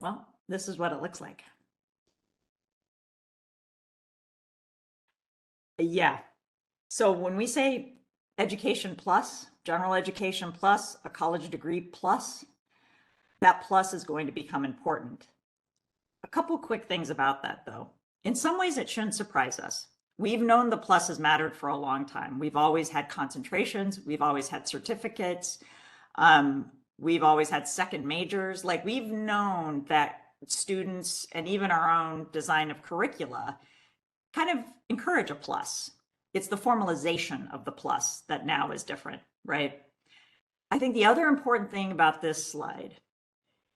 Well, this is what it looks like. Yeah. So when we say education plus, general education plus, a college degree plus, that plus is going to become important. A couple quick things about that, though. In some ways, it shouldn't surprise us. We've known the pluses mattered for a long time. We've always had concentrations. We've always had certificates. We've always had second majors. Like, we've known that students and even our own design of curricula kind of encourage a plus. It's the formalization of the plus that now is different, right? I think the other important thing about this slide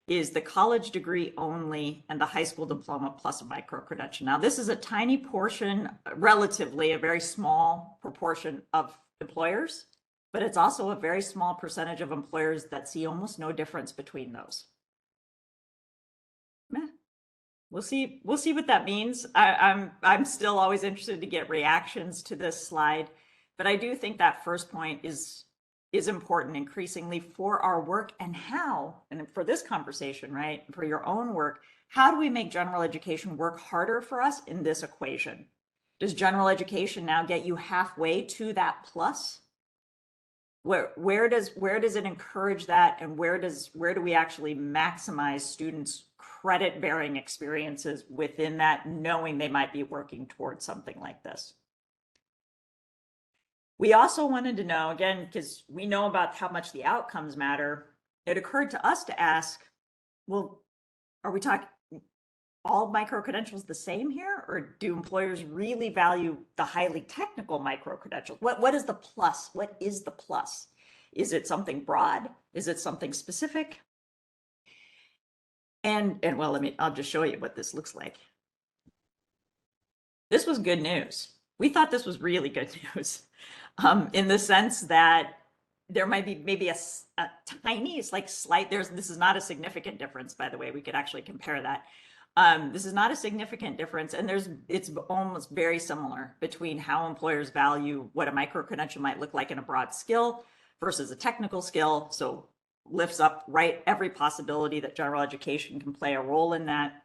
is the college degree only and the high school diploma plus a micro-credential. Now, this is a tiny portion, relatively a very small proportion of employers, but it's also a very small percentage of employers that see almost no difference between those. We'll see what that means. I'm still always interested to get reactions to this slide, but I do think that first point is important increasingly for our work and how, and for this conversation, right? For your own work, how do we make general education work harder for us in this equation? Does general education now get you halfway to that plus? Where does it encourage that, and where do we actually maximize students' credit-bearing experiences within that, knowing they might be working towards something like this? We also wanted to know, again, because we know about how much the outcomes matter, it occurred to us to ask, well, are we talking all micro-credentials the same here, or do employers really value the highly technical micro-credentials? What is the plus? What is the plus? Is it something broad? Is it something specific? And well, I'll just show you what this looks like. This was good news. We thought this was really good news, in the sense that there might be maybe a tiny, it's like slight, this is not a significant difference, by the way, we could actually compare that. This is not a significant difference, and it's almost very similar between how employers value what a micro-credential might look like in a broad skill versus a technical skill. So lifts up every possibility that general education can play a role in that.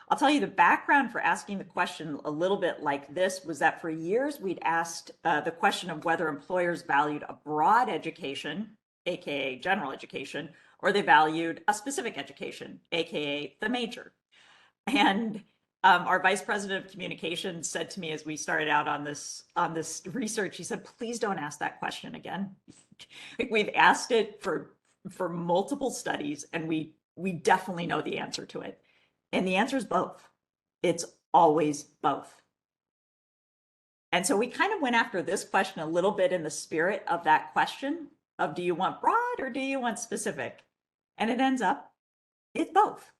I'll tell you the background for asking the question a little bit like this was that for years we'd asked the question of whether employers valued a broad education, aka general education, or they valued a specific education, aka the major. And our vice president of communications said to me as we started out on this research, he said, please don't ask that question again. We've asked it for multiple studies, and we definitely know the answer to it. And the answer is both. It's always both. And so we kind of went after this question a little bit in the spirit of that question of, do you want broad or do you want specific? And it ends up, it's both.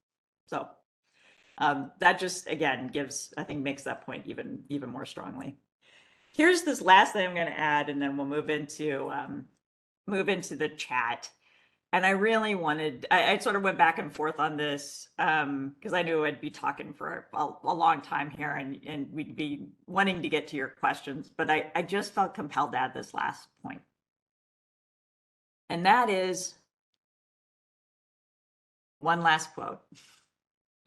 So that just, again, makes that point even more strongly. Here's this last thing I'm going to add, and then we'll move into the chat. And I really I sort of went back and forth on this because I knew I'd be talking for a long time here, and we'd be wanting to get to your questions, but I just felt compelled to add this last point. And that is one last quote.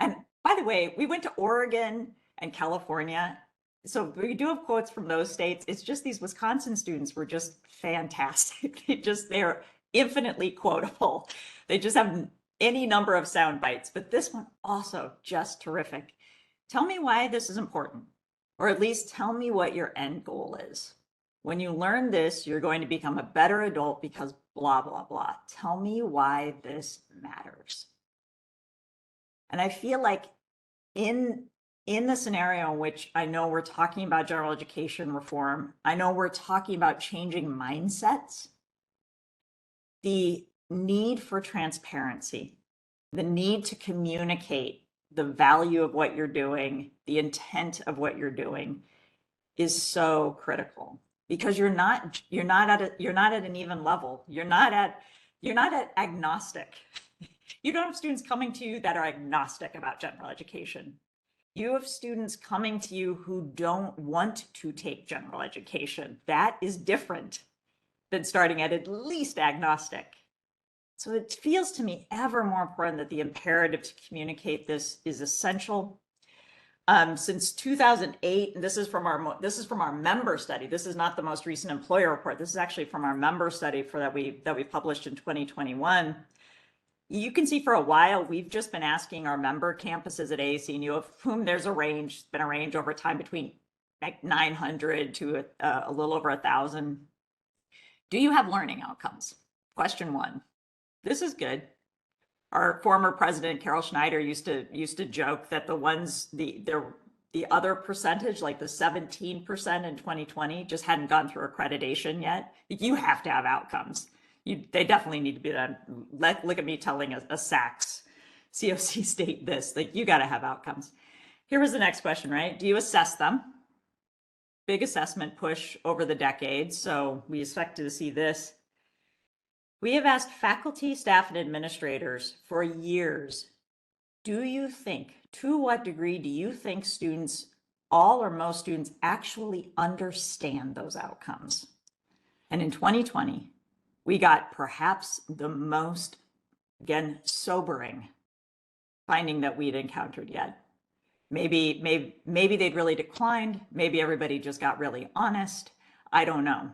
And by the way, we went to Oregon and California So we do have quotes from those states. It's just these Wisconsin students were just fantastic. They're infinitely quotable. They just have any number of sound bites, but this one also just terrific. Tell me why this is important, or at least tell me what your end goal is. When you learn this, you're going to become a better adult because blah, blah, blah. Tell me why this matters. And I feel like in the scenario in which I know we're talking about general education reform, I know we're talking about changing mindsets, the need for transparency, the need to communicate the value of what you're doing, the intent of what you're doing is so critical, because you're not at an even level. You're not at agnostic. You don't have students coming to you that are agnostic about general education. You have students coming to you who don't want to take general education. That is different than starting at least agnostic. So it feels to me ever more important that the imperative to communicate this is essential. Since 2008, and this is from our member study. This is not the most recent employer report. This is actually from our member study that we published in 2021. You can see for a while, we've just been asking our member campuses at ASU, of whom there's a range, it's been a range over time between like 900 to a little over 1,000. Do you have learning outcomes? Question one. This is good. Our former president, Carol Schneider, used to joke that the other percentage, like the 17% in 2020, just hadn't gone through accreditation yet. You have to have outcomes. They definitely need to be done. Look at me telling a Sachs COC state this, like you got to have outcomes. Here was the next question, right? Do you assess them? Big assessment push over the decades. So we expected to see this. We have asked faculty, staff, and administrators for years, do you think, to what degree do you think students, all or most students, actually understand those outcomes? And in 2020, we got perhaps the most, again, sobering finding that we'd encountered yet. Maybe they'd really declined. Maybe everybody just got really honest. I don't know.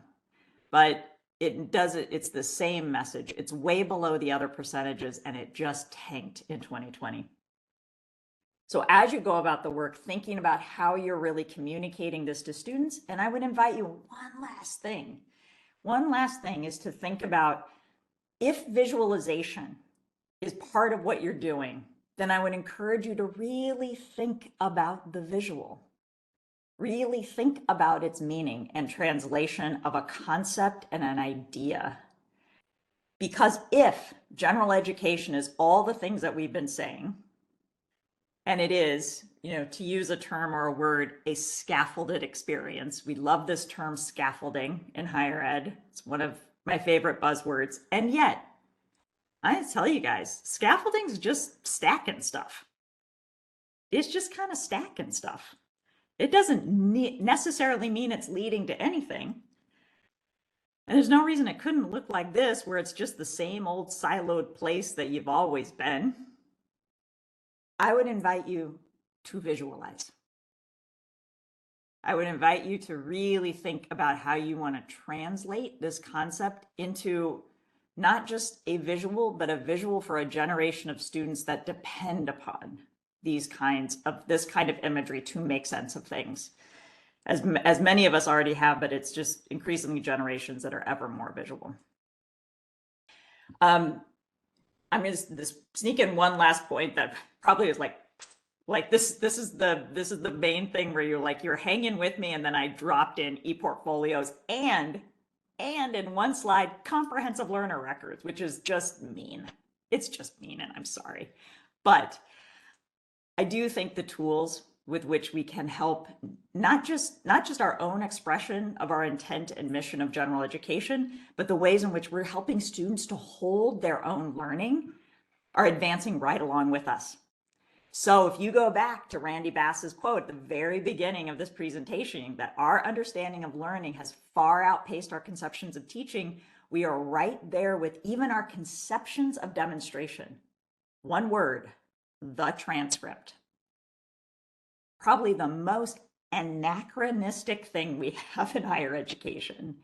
But it's the same message. It's way below the other percentages, and it just tanked in 2020. So as you go about the work, thinking about how you're really communicating this to students, and I would invite you one last thing. One last thing is to think about, if visualization is part of what you're doing, then I would encourage you to really think about the visual. Really think about its meaning and translation of a concept and an idea. Because if general education is all the things that we've been saying, and it is, to use a term or a word, a scaffolded experience. We love this term scaffolding in higher ed. It's one of my favorite buzzwords. And yet, I tell you guys, scaffolding is just stacking stuff. It's just kind of stacking stuff. It doesn't necessarily mean it's leading to anything. And there's no reason it couldn't look like this, where it's just the same old siloed place that you've always been. I would invite you to visualize. I would invite you to really think about how you want to translate this concept into not just a visual, but a visual for a generation of students that depend upon this kind of imagery to make sense of things. As many of us already have, but it's just increasingly generations that are ever more visual. I'm going to sneak in one last point that probably is like this is the main thing where you're hanging with me, and then I dropped in ePortfolios and in one slide comprehensive learner records, which is just mean. It's just mean, and I'm sorry. But I do think the tools with which we can help not just our own expression of our intent and mission of general education, but the ways in which we're helping students to hold their own learning are advancing right along with us. So if you go back to Randy Bass's quote at the very beginning of this presentation, that our understanding of learning has far outpaced our conceptions of teaching, we are right there with even our conceptions of demonstration. One word, the transcript. Probably the most anachronistic thing we have in higher education.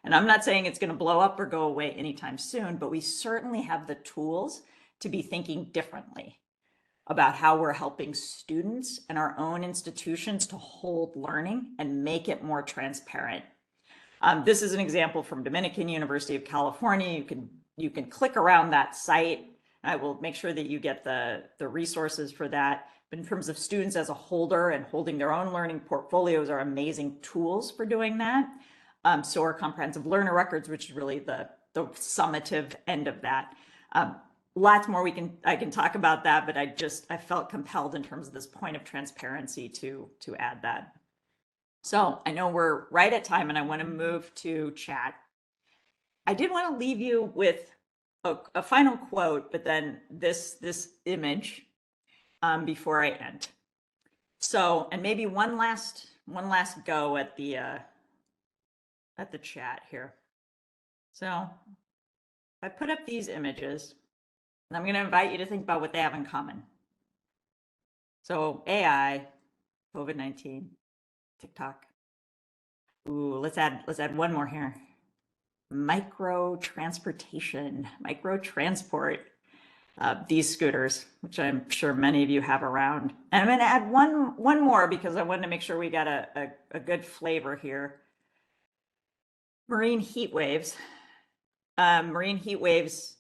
And I'm not saying it's going to blow up or go away anytime soon, but we certainly have the tools to be thinking differently about how we're helping students and our own institutions to hold learning and make it more transparent. This is an example from Dominican University of California. You can click around that site. I will make sure that you get the resources for that. But in terms of students as a holder and holding their own learning portfolios are amazing tools for doing that. So are comprehensive learner records, which is really the summative end of that. Lots more I can talk about that, but I felt compelled in terms of this point of transparency to add that. So I know we're right at time and I want to move to chat. I did want to leave you with a final quote, but then this image before I end. So, and maybe one last go at the chat here. So I put up these images and I'm going to invite you to think about what they have in common. So AI, COVID-19, TikTok. Ooh, let's add one more here. Micro transportation, micro transport. These scooters, which I'm sure many of you have around. And I'm going to add one more because I wanted to make sure we got a good flavor here. Marine heat waves. Marine heat waves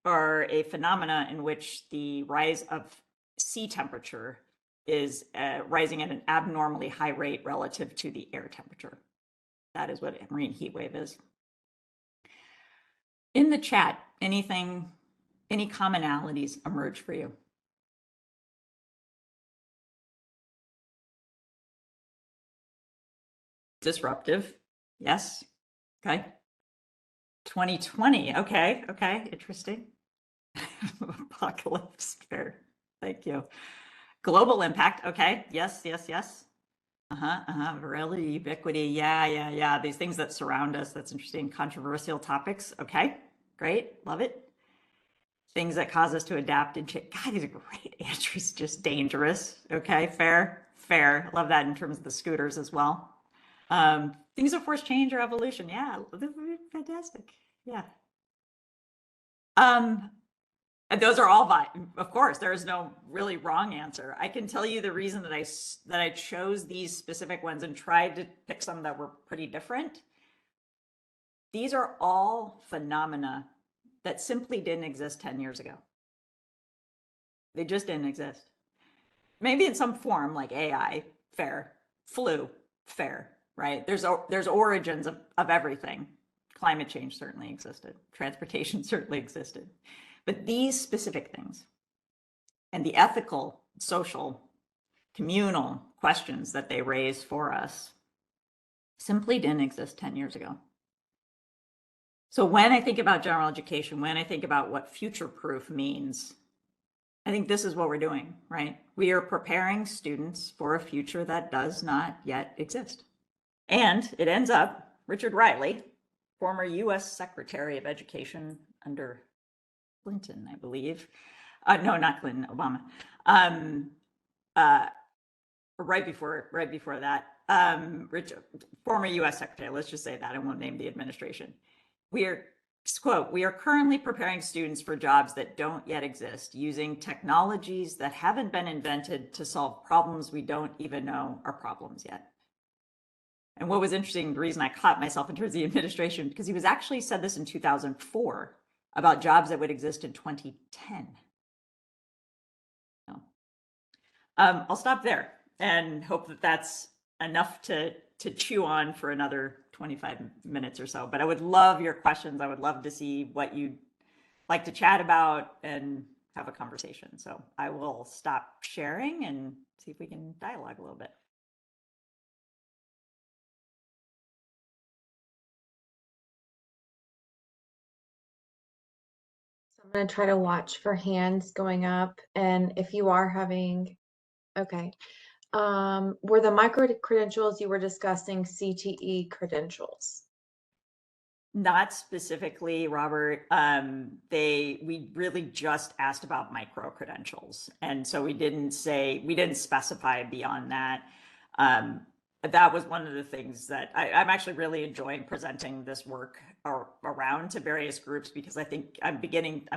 are a phenomena in which the rise of sea temperature is rising at an abnormally high rate relative to the air temperature. That is what a marine heat wave is. In the chat, any commonalities emerge for you? Disruptive, yes. Okay. 2020, okay, interesting. Apocalypse, fair, thank you. Global impact, okay, yes. Virality, ubiquity, yeah. These things that surround us, that's interesting. Controversial topics, okay, great, love it. Things that cause us to adapt and change. God, these are great answers. Just dangerous. Okay, fair. Love that in terms of the scooters as well. Things that force change or evolution. Yeah, fantastic. Yeah. Those are all of course, there is no really wrong answer. I can tell you the reason that I chose these specific ones and tried to pick some that were pretty different. These are all phenomena that simply didn't exist 10 years ago. They just didn't exist. Maybe in some form like AI, fair. Flu, fair, right? There's origins of everything. Climate change certainly existed. Transportation certainly existed. But these specific things and the ethical, social, communal questions that they raise for us simply didn't exist 10 years ago. So when I think about general education, when I think about what future-proof means, I think this is what we're doing, right? We are preparing students for a future that does not yet exist. And it ends up, Richard Riley, former US Secretary of Education under Clinton, I believe. No, not Clinton, Obama. Right before that, former US Secretary, let's just say that, I won't name the administration. Quote, we are currently preparing students for jobs that don't yet exist using technologies that haven't been invented to solve problems we don't even know are problems yet. And what was interesting, the reason I caught myself in terms of the administration, because he was actually said this in 2004 about jobs that would exist in 2010. So, I'll stop there and hope that that's enough to chew on for another 25 minutes or so. But I would love your questions. I would love to see what you'd like to chat about and have a conversation. So I will stop sharing and see if we can dialogue a little bit. So I'm going to try to watch for hands going up. And if you are having, okay. Were the micro credentials you were discussing CTE credentials? Not specifically, Robert. We really just asked about micro credentials. And so we didn't specify beyond that. that was one of the things that I'm actually really enjoying presenting this work around to various groups, because I think I'm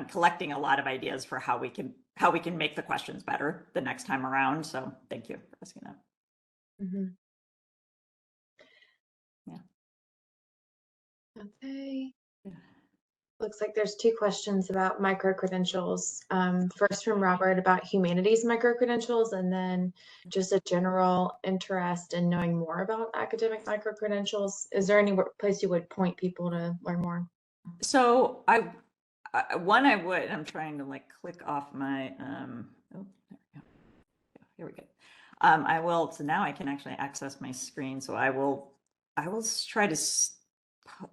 collecting a lot of ideas for how we can make the questions better the next time around. So thank you for asking that. Mhm. Yeah. Okay. Yeah. Looks like there's two questions about micro-credentials. First from Robert about humanities micro-credentials, and then just a general interest in knowing more about academic micro-credentials. Is there any place you would point people to learn more? So I'm trying to like click off my, oh, there we go. Here we go. I will, so now I can actually access my screen. So I will try to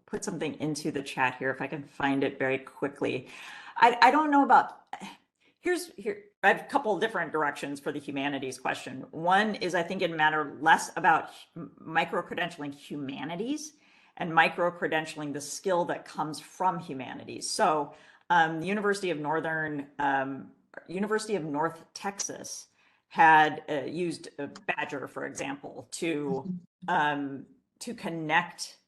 put something into the chat here if I can find it very quickly. I don't know about, here, I have a couple of different directions for the humanities question. One is I think it matter less about micro-credentialing humanities and micro-credentialing the skill that comes from humanities. So the University of North Texas had used Badger, for example, to connect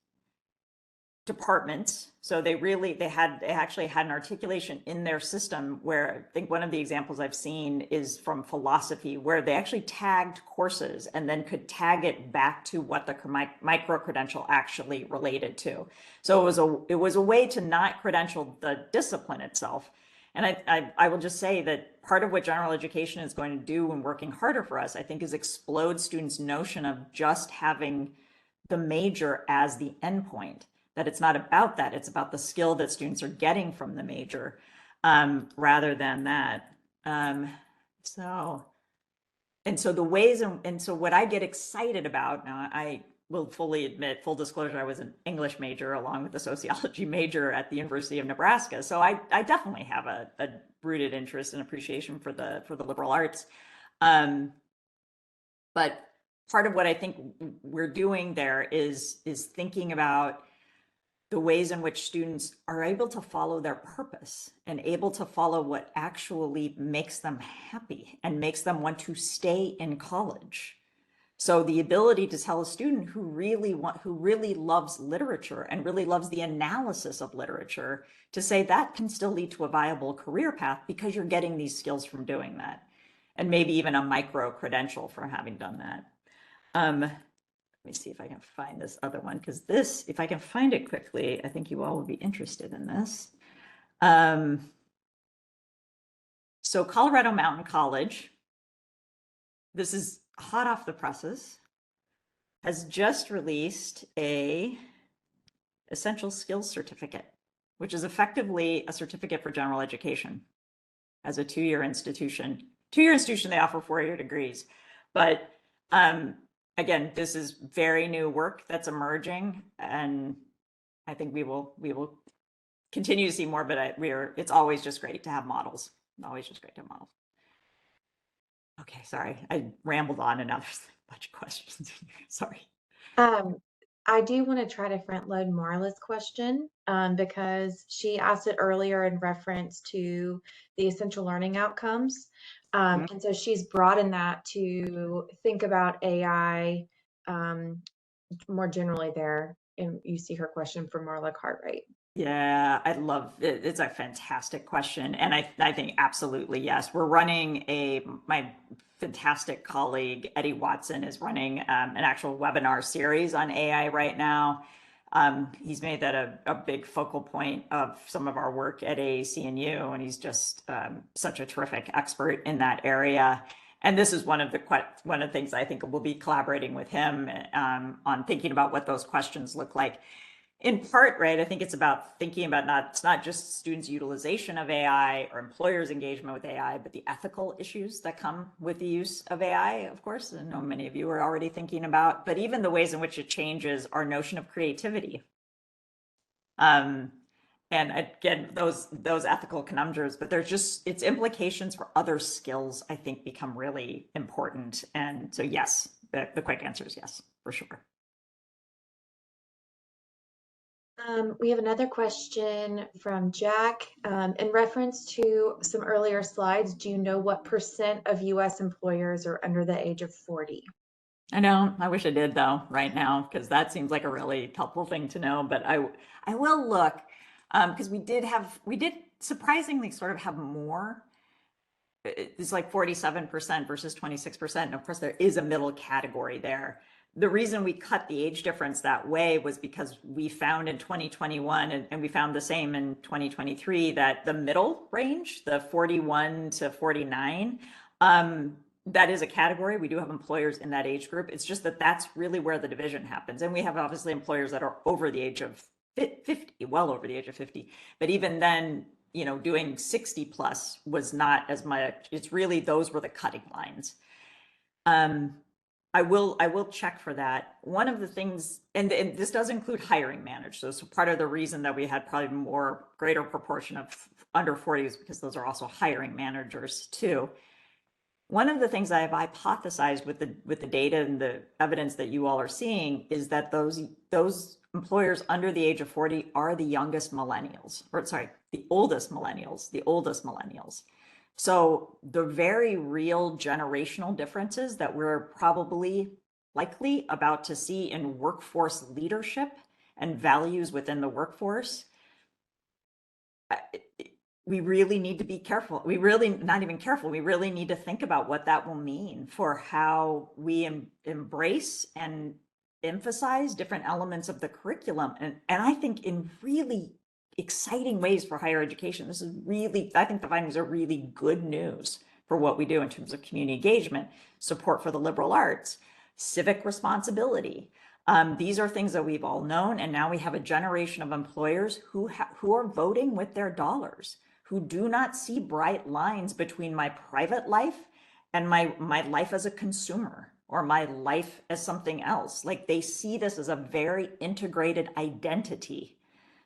departments. So they actually had an articulation in their system where I think one of the examples I've seen is from philosophy, where they actually tagged courses and then could tag it back to what the micro credential actually related to. So it was a way to not credential the discipline itself. And I will just say that part of what general education is going to do when working harder for us, I think, is explode students' notion of just having the major as the endpoint. That it's not about that, it's about the skill that students are getting from the major, rather than that. So the ways, and so what I get excited about, now I will fully admit, full disclosure, I was an English major along with a sociology major at the University of Nebraska. So I definitely have a rooted interest and appreciation for the liberal arts. But part of what I think we're doing there is thinking about the ways in which students are able to follow their purpose and able to follow what actually makes them happy and makes them want to stay in college. So the ability to tell a student who really loves literature and really loves the analysis of literature to say that can still lead to a viable career path because you're getting these skills from doing that, and maybe even a micro credential for having done that. Let me see if I can find this other one, because this, if I can find it quickly, I think you all would be interested in this. So Colorado Mountain College, this is hot off the presses, has just released a essential skills certificate, which is effectively a certificate for general education as a two-year institution. Two-year institution, they offer 4-year degrees. But again, this is very new work that's emerging, and I think we will continue to see more, but it's always just great to have models. Always just great to have models. Okay, sorry, I rambled on and now there's a bunch of questions. Sorry. I do want to try to front load Marla's question because she asked it earlier in reference to the essential learning outcomes. And so she's broadened that to think about AI more generally there. And you see her question from Marla Cartwright. Yeah, I love it. It's a fantastic question. And I think absolutely, yes. We're running my fantastic colleague, Eddie Watson, is running an actual webinar series on AI right now. He's made that a big focal point of some of our work at AAC&U, and he's just such a terrific expert in that area. And this is one of the things I think we'll be collaborating with him on thinking about what those questions look like. In part, right, I think it's about thinking about it's not just students' utilization of AI or employers' engagement with AI, but the ethical issues that come with the use of AI, of course. I know many of you are already thinking about, but even the ways in which it changes our notion of creativity. And again, those ethical conundrums, but there's just its implications for other skills, I think, become really important. And so, yes, the quick answer is yes, for sure. We have another question from Jack. In reference to some earlier slides, do you know what % of US employers are under the age of 40? I know. I wish I did though right now, because that seems like a really helpful thing to know. But I will look, because we did surprisingly sort of have more. It's like 47% versus 26%. And of course, there is a middle category there. The reason we cut the age difference that way was because we found in 2021, and we found the same in 2023, that the middle range, the 41 to 49, that is a category. We do have employers in that age group. It's just that that's really where the division happens. And we have obviously employers that are over the age of 50, well over the age of 50. But even then, doing 60 plus was not as much. It's really, those were the cutting lines. I will check for that. One of the things, and this does include hiring managers. So part of the reason that we had probably greater proportion of under 40 is because those are also hiring managers too. One of the things I have hypothesized with the data and the evidence that you all are seeing is that those employers under the age of 40 are the youngest millennials, or sorry, the oldest millennials. So the very real generational differences that we're probably likely about to see in workforce leadership and values within the workforce, we really need to be careful. We really, not even careful, we really need to think about what that will mean for how we embrace and emphasize different elements of the curriculum. And I think in really exciting ways for higher education. This is really, I think the findings are really good news for what we do in terms of community engagement, support for the liberal arts, civic responsibility. These are things that we've all known, and now we have a generation of employers who are voting with their dollars, who do not see bright lines between my private life and my life as a consumer or my life as something else. Like, they see this as a very integrated identity.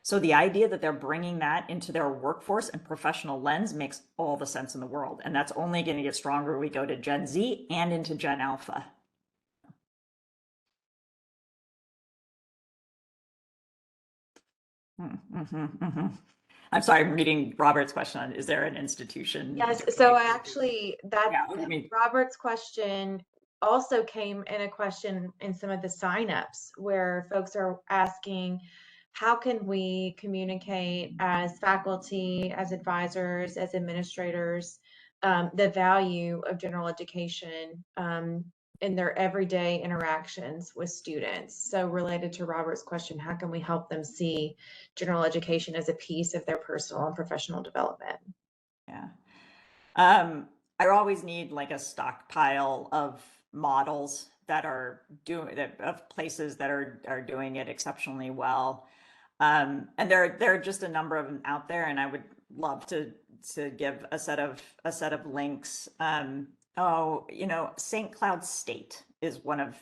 So the idea that they're bringing that into their workforce and professional lens makes all the sense in the world. And that's only going to get stronger when we go to Gen Z and into Gen Alpha. I'm sorry, I'm reading Robert's question on, is there an institution? Yes, so actually Yeah, I mean, Robert's question also came in a question in some of the signups where folks are asking, how can we communicate as faculty, as advisors, as administrators, the value of general education in their everyday interactions with students? So related to Robert's question, how can we help them see general education as a piece of their personal and professional development? Yeah. I always need like a stockpile of models that are doing that, of places that are doing it exceptionally well. And there are just a number of them out there, and I would love to give a set of links. St. Cloud State is one of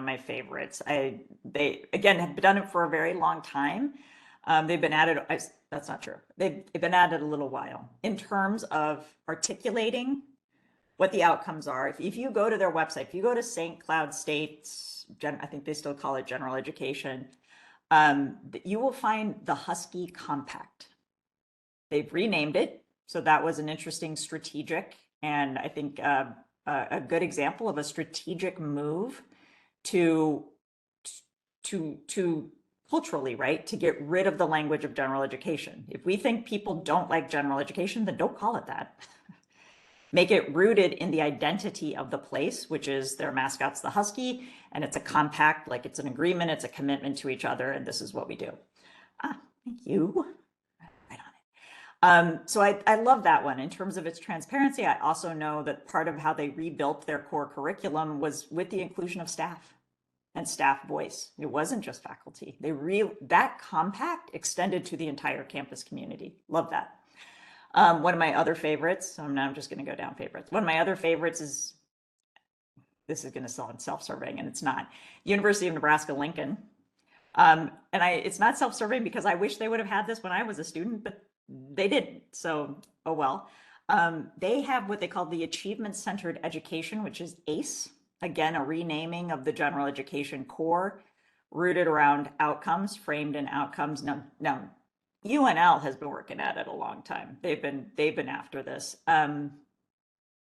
my favorites. They again have done it for a very long time. They've been at it. That's not true. They've been at it a little while in terms of articulating what the outcomes are. If you go to their website, if you go to St. Cloud State's, I think they still call it General Education, you will find the Husky Compact. They've renamed it. So that was an interesting strategic, and I think a good example of a strategic move to culturally, right, to get rid of the language of general education. If we think people don't like general education, then don't call it that. Make it rooted in the identity of the place, which is their mascot's the Husky, and it's a compact, like it's an agreement, it's a commitment to each other, and this is what we do. Thank you. Right on it. So I love that one. In terms of its transparency, I also know that part of how they rebuilt their core curriculum was with the inclusion of staff and staff voice. It wasn't just faculty. That compact extended to the entire campus community. Love that. One of my other favorites, so now I'm just going to go down favorites. One of my other favorites is, this is going to sound self-serving, and it's not, University of Nebraska-Lincoln. It's not self-serving because I wish they would have had this when I was a student, but they didn't. So, oh well. They have what they call the Achievement-Centered Education, which is ACE. Again, a renaming of the general education core, rooted around outcomes, framed in outcomes. Now, UNL has been working at it a long time. They've been after this.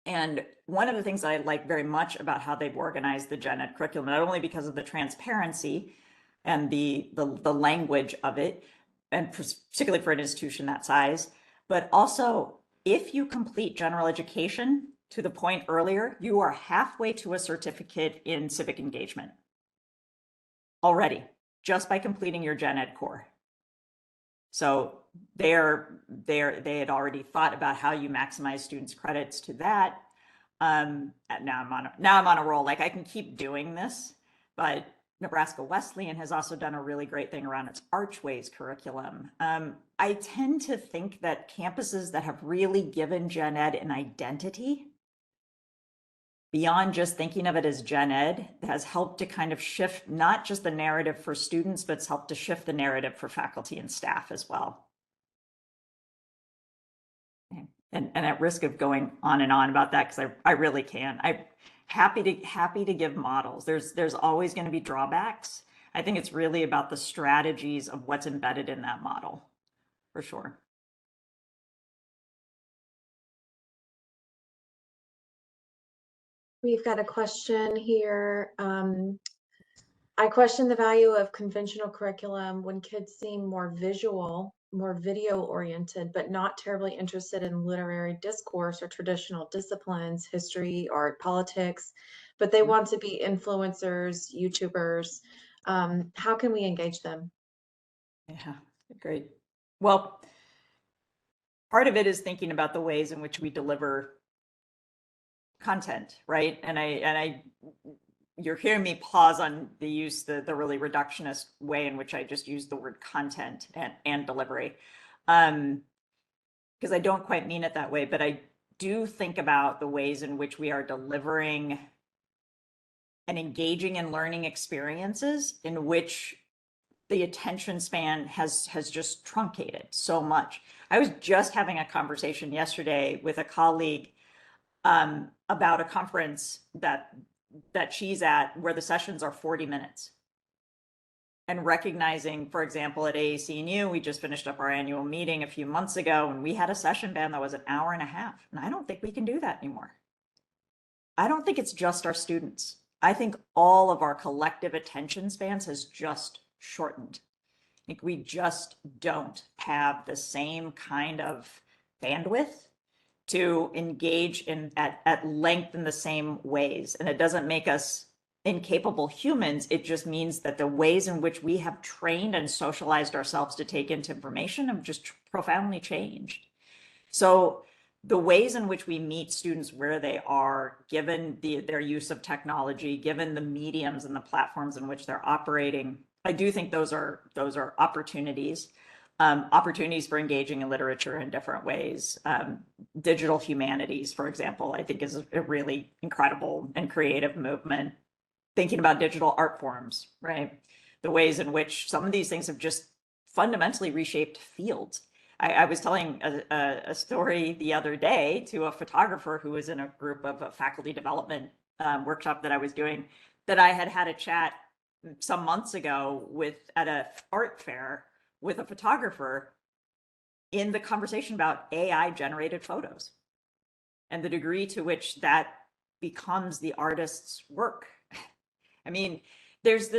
And one of the things that I like very much about how they've organized the gen ed curriculum, not only because of the transparency and the language of it, and particularly for an institution that size, but also if you complete general education, to the point earlier, you are halfway to a certificate in civic engagement already, just by completing your gen ed core. So they had already thought about how you maximize students' credits to that. Now I'm on a roll. Like, I can keep doing this, but Nebraska Wesleyan has also done a really great thing around its Archways curriculum. I tend to think that campuses that have really given gen ed an identity beyond just thinking of it as gen ed has helped to kind of shift not just the narrative for students, but it's helped to shift the narrative for faculty and staff as well. And at risk of going on and on about that, because I really can. I'm happy to give models. There's always going to be drawbacks. I think it's really about the strategies of what's embedded in that model, for sure. We've got a question here. I question the value of conventional curriculum when kids seem more visual, more video oriented, but not terribly interested in literary discourse or traditional disciplines, history, art, politics, but they want to be influencers, YouTubers. How can we engage them? Yeah, great. Well, part of it is thinking about the ways in which we deliver content, right? And you're hearing me pause on the really reductionist way in which I just use the word content and delivery. Because I don't quite mean it that way, but I do think about the ways in which we are delivering and engaging in learning experiences in which the attention span has just truncated so much. I was just having a conversation yesterday with a colleague about a conference that she's at where the sessions are 40 minutes. And recognizing, for example, at AAC&U, we just finished up our annual meeting a few months ago, and we had a session ban that was an hour and a half. And I don't think we can do that anymore. I don't think it's just our students. I think all of our collective attention spans has just shortened. I think we just don't have the same kind of bandwidth to engage at length in the same ways. And it doesn't make us incapable humans. It just means that the ways in which we have trained and socialized ourselves to take into information have just profoundly changed. So the ways in which we meet students where they are, given their use of technology, given the mediums and the platforms in which they're operating, I do think those are opportunities. Opportunities for engaging in literature in different ways. Digital humanities, for example, I think is a really incredible and creative movement. Thinking about digital art forms, right? The ways in which some of these things have just fundamentally reshaped fields. I was telling a story the other day to a photographer who was in a group of a faculty development workshop that I was doing, that I had a chat some months ago at a art fair with a photographer in the conversation about AI generated photos and the degree to which that becomes the artist's work. I mean, there's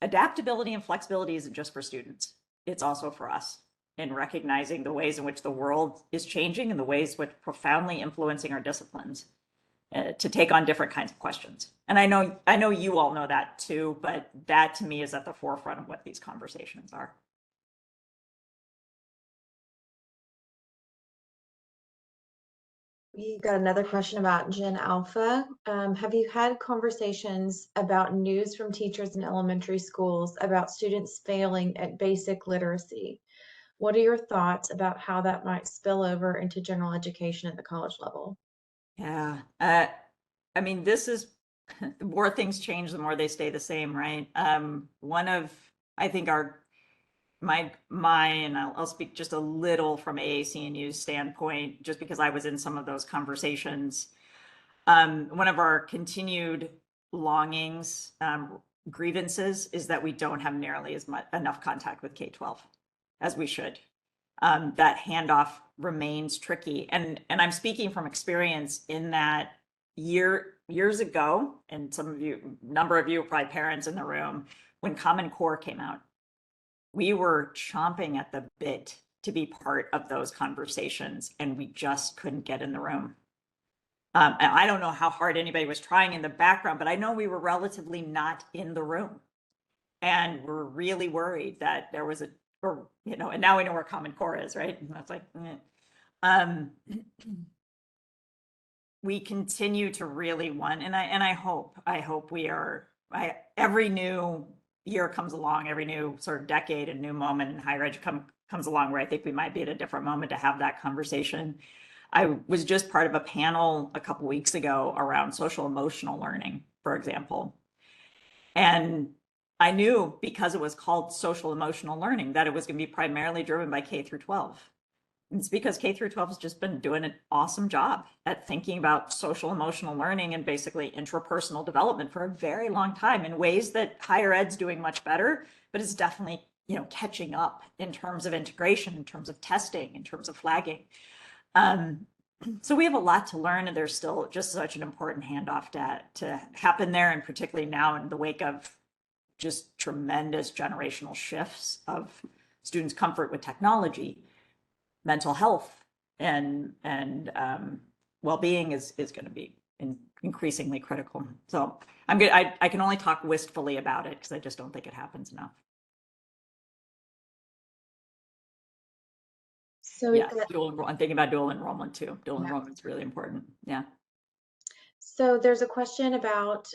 adaptability and flexibility isn't just for students. It's also for us in recognizing the ways in which the world is changing and the ways which profoundly influencing our disciplines to take on different kinds of questions. And I know you all know that too, but that to me is at the forefront of what these conversations are. We got another question about Gen Alpha. Have you had conversations about news from teachers in elementary schools about students failing at basic literacy? What are your thoughts about how that might spill over into general education at the college level? Yeah, I mean, this is the more things change, the more they stay the same, right? One of, I think and I'll speak just a little from AAC&U's standpoint, just because I was in some of those conversations. One of our continued longings, grievances, is that we don't have nearly enough contact with K-12 as we should. that handoff remains tricky. And I'm speaking from experience in that years ago, and number of you are probably parents in the room, when Common Core came out, we were chomping at the bit to be part of those conversations, and we just couldn't get in the room. And I don't know how hard anybody was trying in the background, but I know we were relatively not in the room. And we're really worried that there was and now we know where Common Core is, right? And that's like, we continue to really want, and I hope we are, every new year comes along, every new sort of decade and new moment in higher ed comes along where I think we might be at a different moment to have that conversation. I was just part of a panel a couple weeks ago around social emotional learning, for example. And I knew, because it was called social emotional learning, that it was going to be primarily driven by K through 12. It's because K through 12 has just been doing an awesome job at thinking about social emotional learning and basically intrapersonal development for a very long time in ways that higher ed's doing much better, but it's definitely, catching up in terms of integration, in terms of testing, in terms of flagging. So we have a lot to learn, and there's still just such an important handoff to happen there, and particularly now in the wake of just tremendous generational shifts of students' comfort with technology, mental health, and well-being is going to be increasingly critical. So I'm good. I can only talk wistfully about it because I just don't think it happens enough. So Yeah, I'm thinking about dual enrollment too. Dual enrollment is really important. Yeah. So there's a question about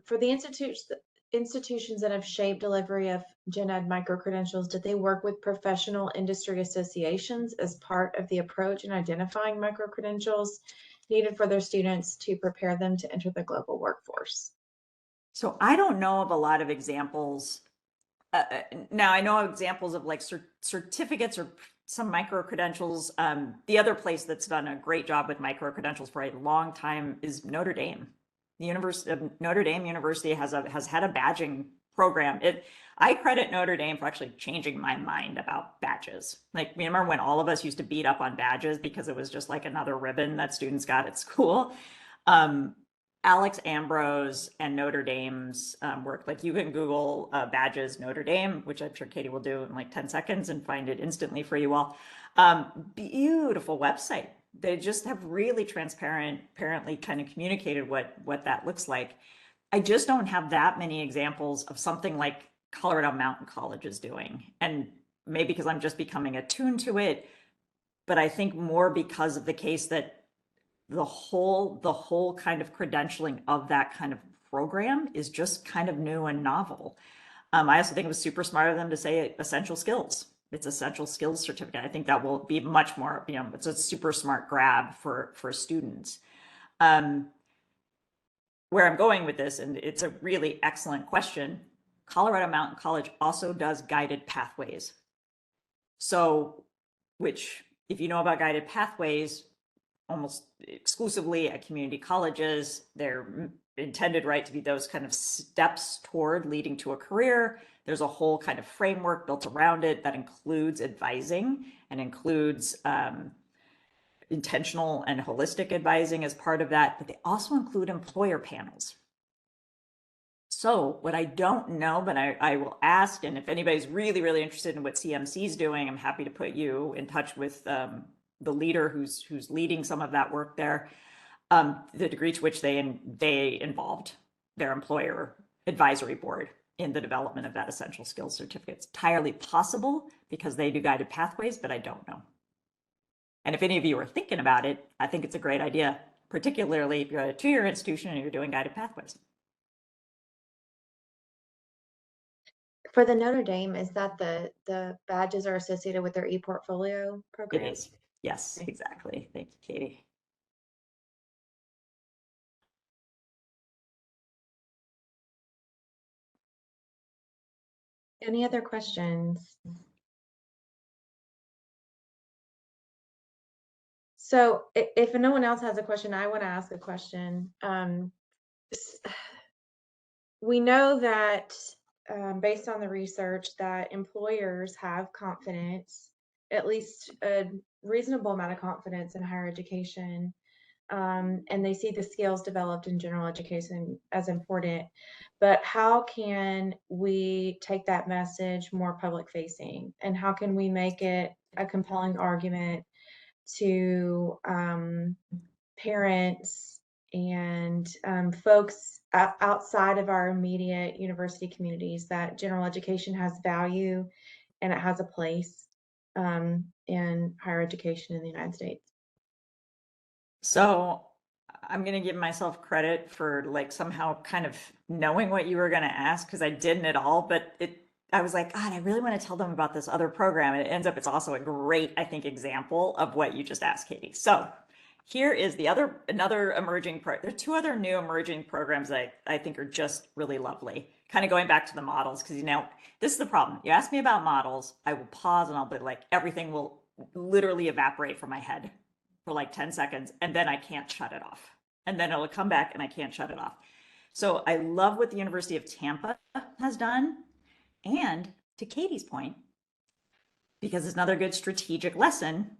for the institutions that have shaped delivery of gen ed micro-credentials, did they work with professional industry associations as part of the approach in identifying micro-credentials needed for their students to prepare them to enter the global workforce? So I don't know of a lot of examples. Now I know of examples of like certificates or some micro-credentials. The other place that's done a great job with micro-credentials for a long time is Notre Dame. The University of Notre Dame University has had a badging program. I credit Notre Dame for actually changing my mind about badges. Like, remember when all of us used to beat up on badges because it was just like another ribbon that students got at school? Alex Ambrose and Notre Dame's work, like you can Google badges Notre Dame, which I'm sure Katie will do in like 10 seconds and find it instantly for you all. Beautiful website. They just have really transparently kind of communicated what that looks like. I just don't have that many examples of something like Colorado Mountain College is doing. And maybe because I'm just becoming attuned to it, but I think more because of the case that the whole kind of credentialing of that kind of program is just kind of new and novel. I also think it was super smart of them to say essential skills. It's essential skills certificate. I think that will be much more, it's a super smart grab for students. Where I'm going with this, and it's a really excellent question, Colorado Mountain College also does guided pathways. So, which, if you know about guided pathways, almost exclusively at community colleges, they're intended, right, to be those kind of steps toward leading to a career. There's a whole kind of framework built around it that includes advising and includes intentional and holistic advising as part of that, but they also include employer panels. So what I don't know, but I will ask, and if anybody's really, really interested in what CMC is doing, I'm happy to put you in touch with the leader who's leading some of that work there, the degree to which they involved their employer advisory board in the development of that essential skills certificate. It's entirely possible because they do guided pathways, but I don't know. And if any of you are thinking about it, I think it's a great idea, particularly if you're at a two-year institution and you're doing guided pathways. For the Notre Dame, is that the badges are associated with their ePortfolio program? It is. Yes, exactly. Thank you, Katie. Any other questions? So if no one else has a question, I want to ask a question. We know that based on the research that employers have confidence at least a reasonable amount of confidence in higher education, and they see the skills developed in general education as important. But how can we take that message more public facing, and how can we make it a compelling argument to parents and folks outside of our immediate university communities that general education has value and it has a place in higher education in the United States? So I'm going to give myself credit for like somehow kind of knowing what you were going to ask, because I didn't at all, but I was like, God, I really want to tell them about this other program. And it ends up, it's also a great, I think, example of what you just asked, Katie. So here is another emerging there are two other new emerging programs that I think are just really lovely. Kind of going back to the models, because this is the problem. You ask me about models, I will pause and I'll be like, everything will literally evaporate from my head for like 10 seconds, and then I can't shut it off. And then it'll come back and I can't shut it off. So I love what the University of Tampa has done. And to Katie's point, because it's another good strategic lesson,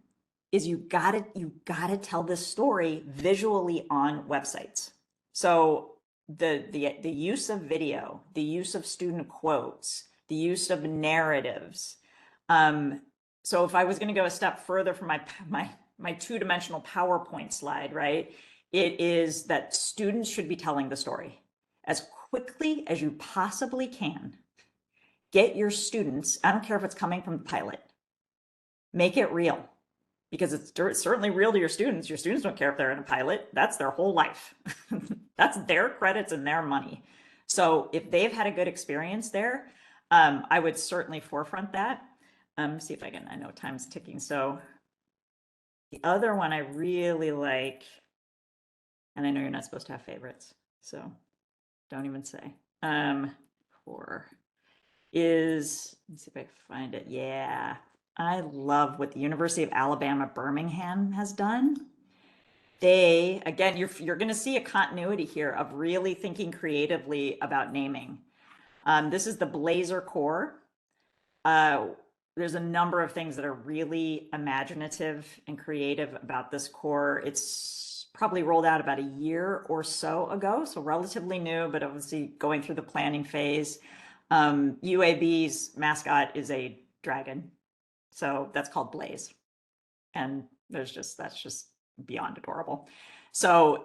is you gotta tell this story visually on websites. So the use of video, the use of student quotes, the use of narratives. So if I was going to go a step further from my two-dimensional PowerPoint slide, right, it is that students should be telling the story as quickly as you possibly can. Get your students, I don't care if it's coming from the pilot, make it real, because it's certainly real to your students. Your students don't care if they're in a pilot. That's their whole life. That's their credits and their money. So if they've had a good experience there, I would certainly forefront that. See if I can, I know time's ticking. So the other one I really like, and I know you're not supposed to have favorites, so don't even say, is, let's see if I can find it. Yeah, I love what the University of Alabama, Birmingham has done. They, again, you're going to see a continuity here of really thinking creatively about naming. This is the Blazer Core. There's a number of things that are really imaginative and creative about this core. It's probably rolled out about a year or so ago, so relatively new, but obviously going through the planning phase. UAB's mascot is a dragon, so that's called Blaze, and that's just beyond adorable. So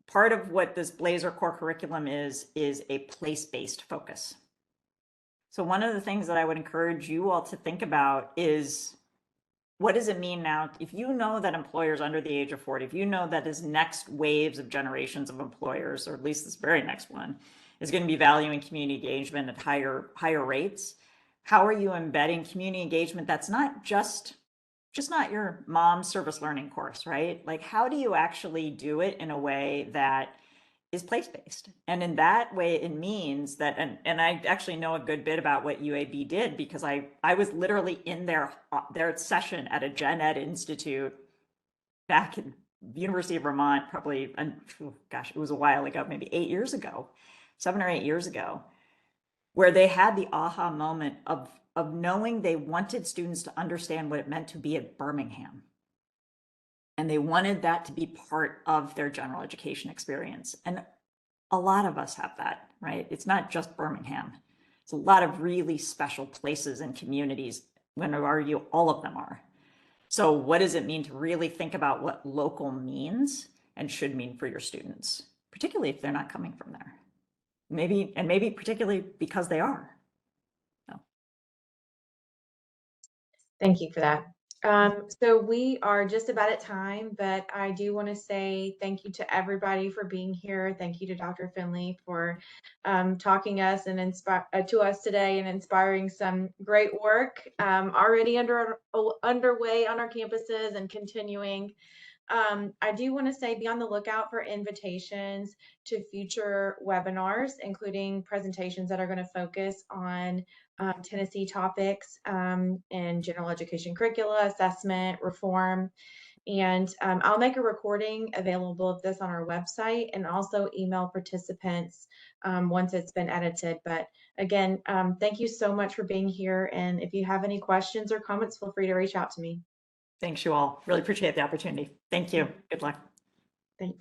part of what this Blazer core curriculum is a place-based focus. So one of the things that I would encourage you all to think about is, what does it mean now? If you know that employers under the age of 40, if you know that this next waves of generations of employers, or at least this very next one, is going to be valuing community engagement at higher rates, how are you embedding community engagement that's not just not your mom's service learning course, right? Like, how do you actually do it in a way that is place-based? And in that way, it means that, and I actually know a good bit about what UAB did, because I was literally in their session at a Gen Ed Institute back in the University of Vermont, probably, gosh, it was a while ago, maybe 7 or 8 years ago, where they had the aha moment of knowing they wanted students to understand what it meant to be at Birmingham. And they wanted that to be part of their general education experience. And a lot of us have that, right? It's not just Birmingham. It's a lot of really special places and communities, when I argue all of them are. So what does it mean to really think about what local means and should mean for your students, particularly if they're not coming from there? Maybe particularly because they are. So. Thank you for that. So we are just about at time, but I do want to say thank you to everybody for being here. Thank you to Dr. Finley for talking us and to us today, and inspiring some great work already underway on our campuses and continuing. I do want to say, be on the lookout for invitations to future webinars, including presentations that are going to focus on Tennessee topics and general education curricula, assessment, reform. And I'll make a recording available of this on our website and also email participants once it's been edited. But again, thank you so much for being here. And if you have any questions or comments, feel free to reach out to me. Thanks, you all. Really appreciate the opportunity. Thank you. Good luck.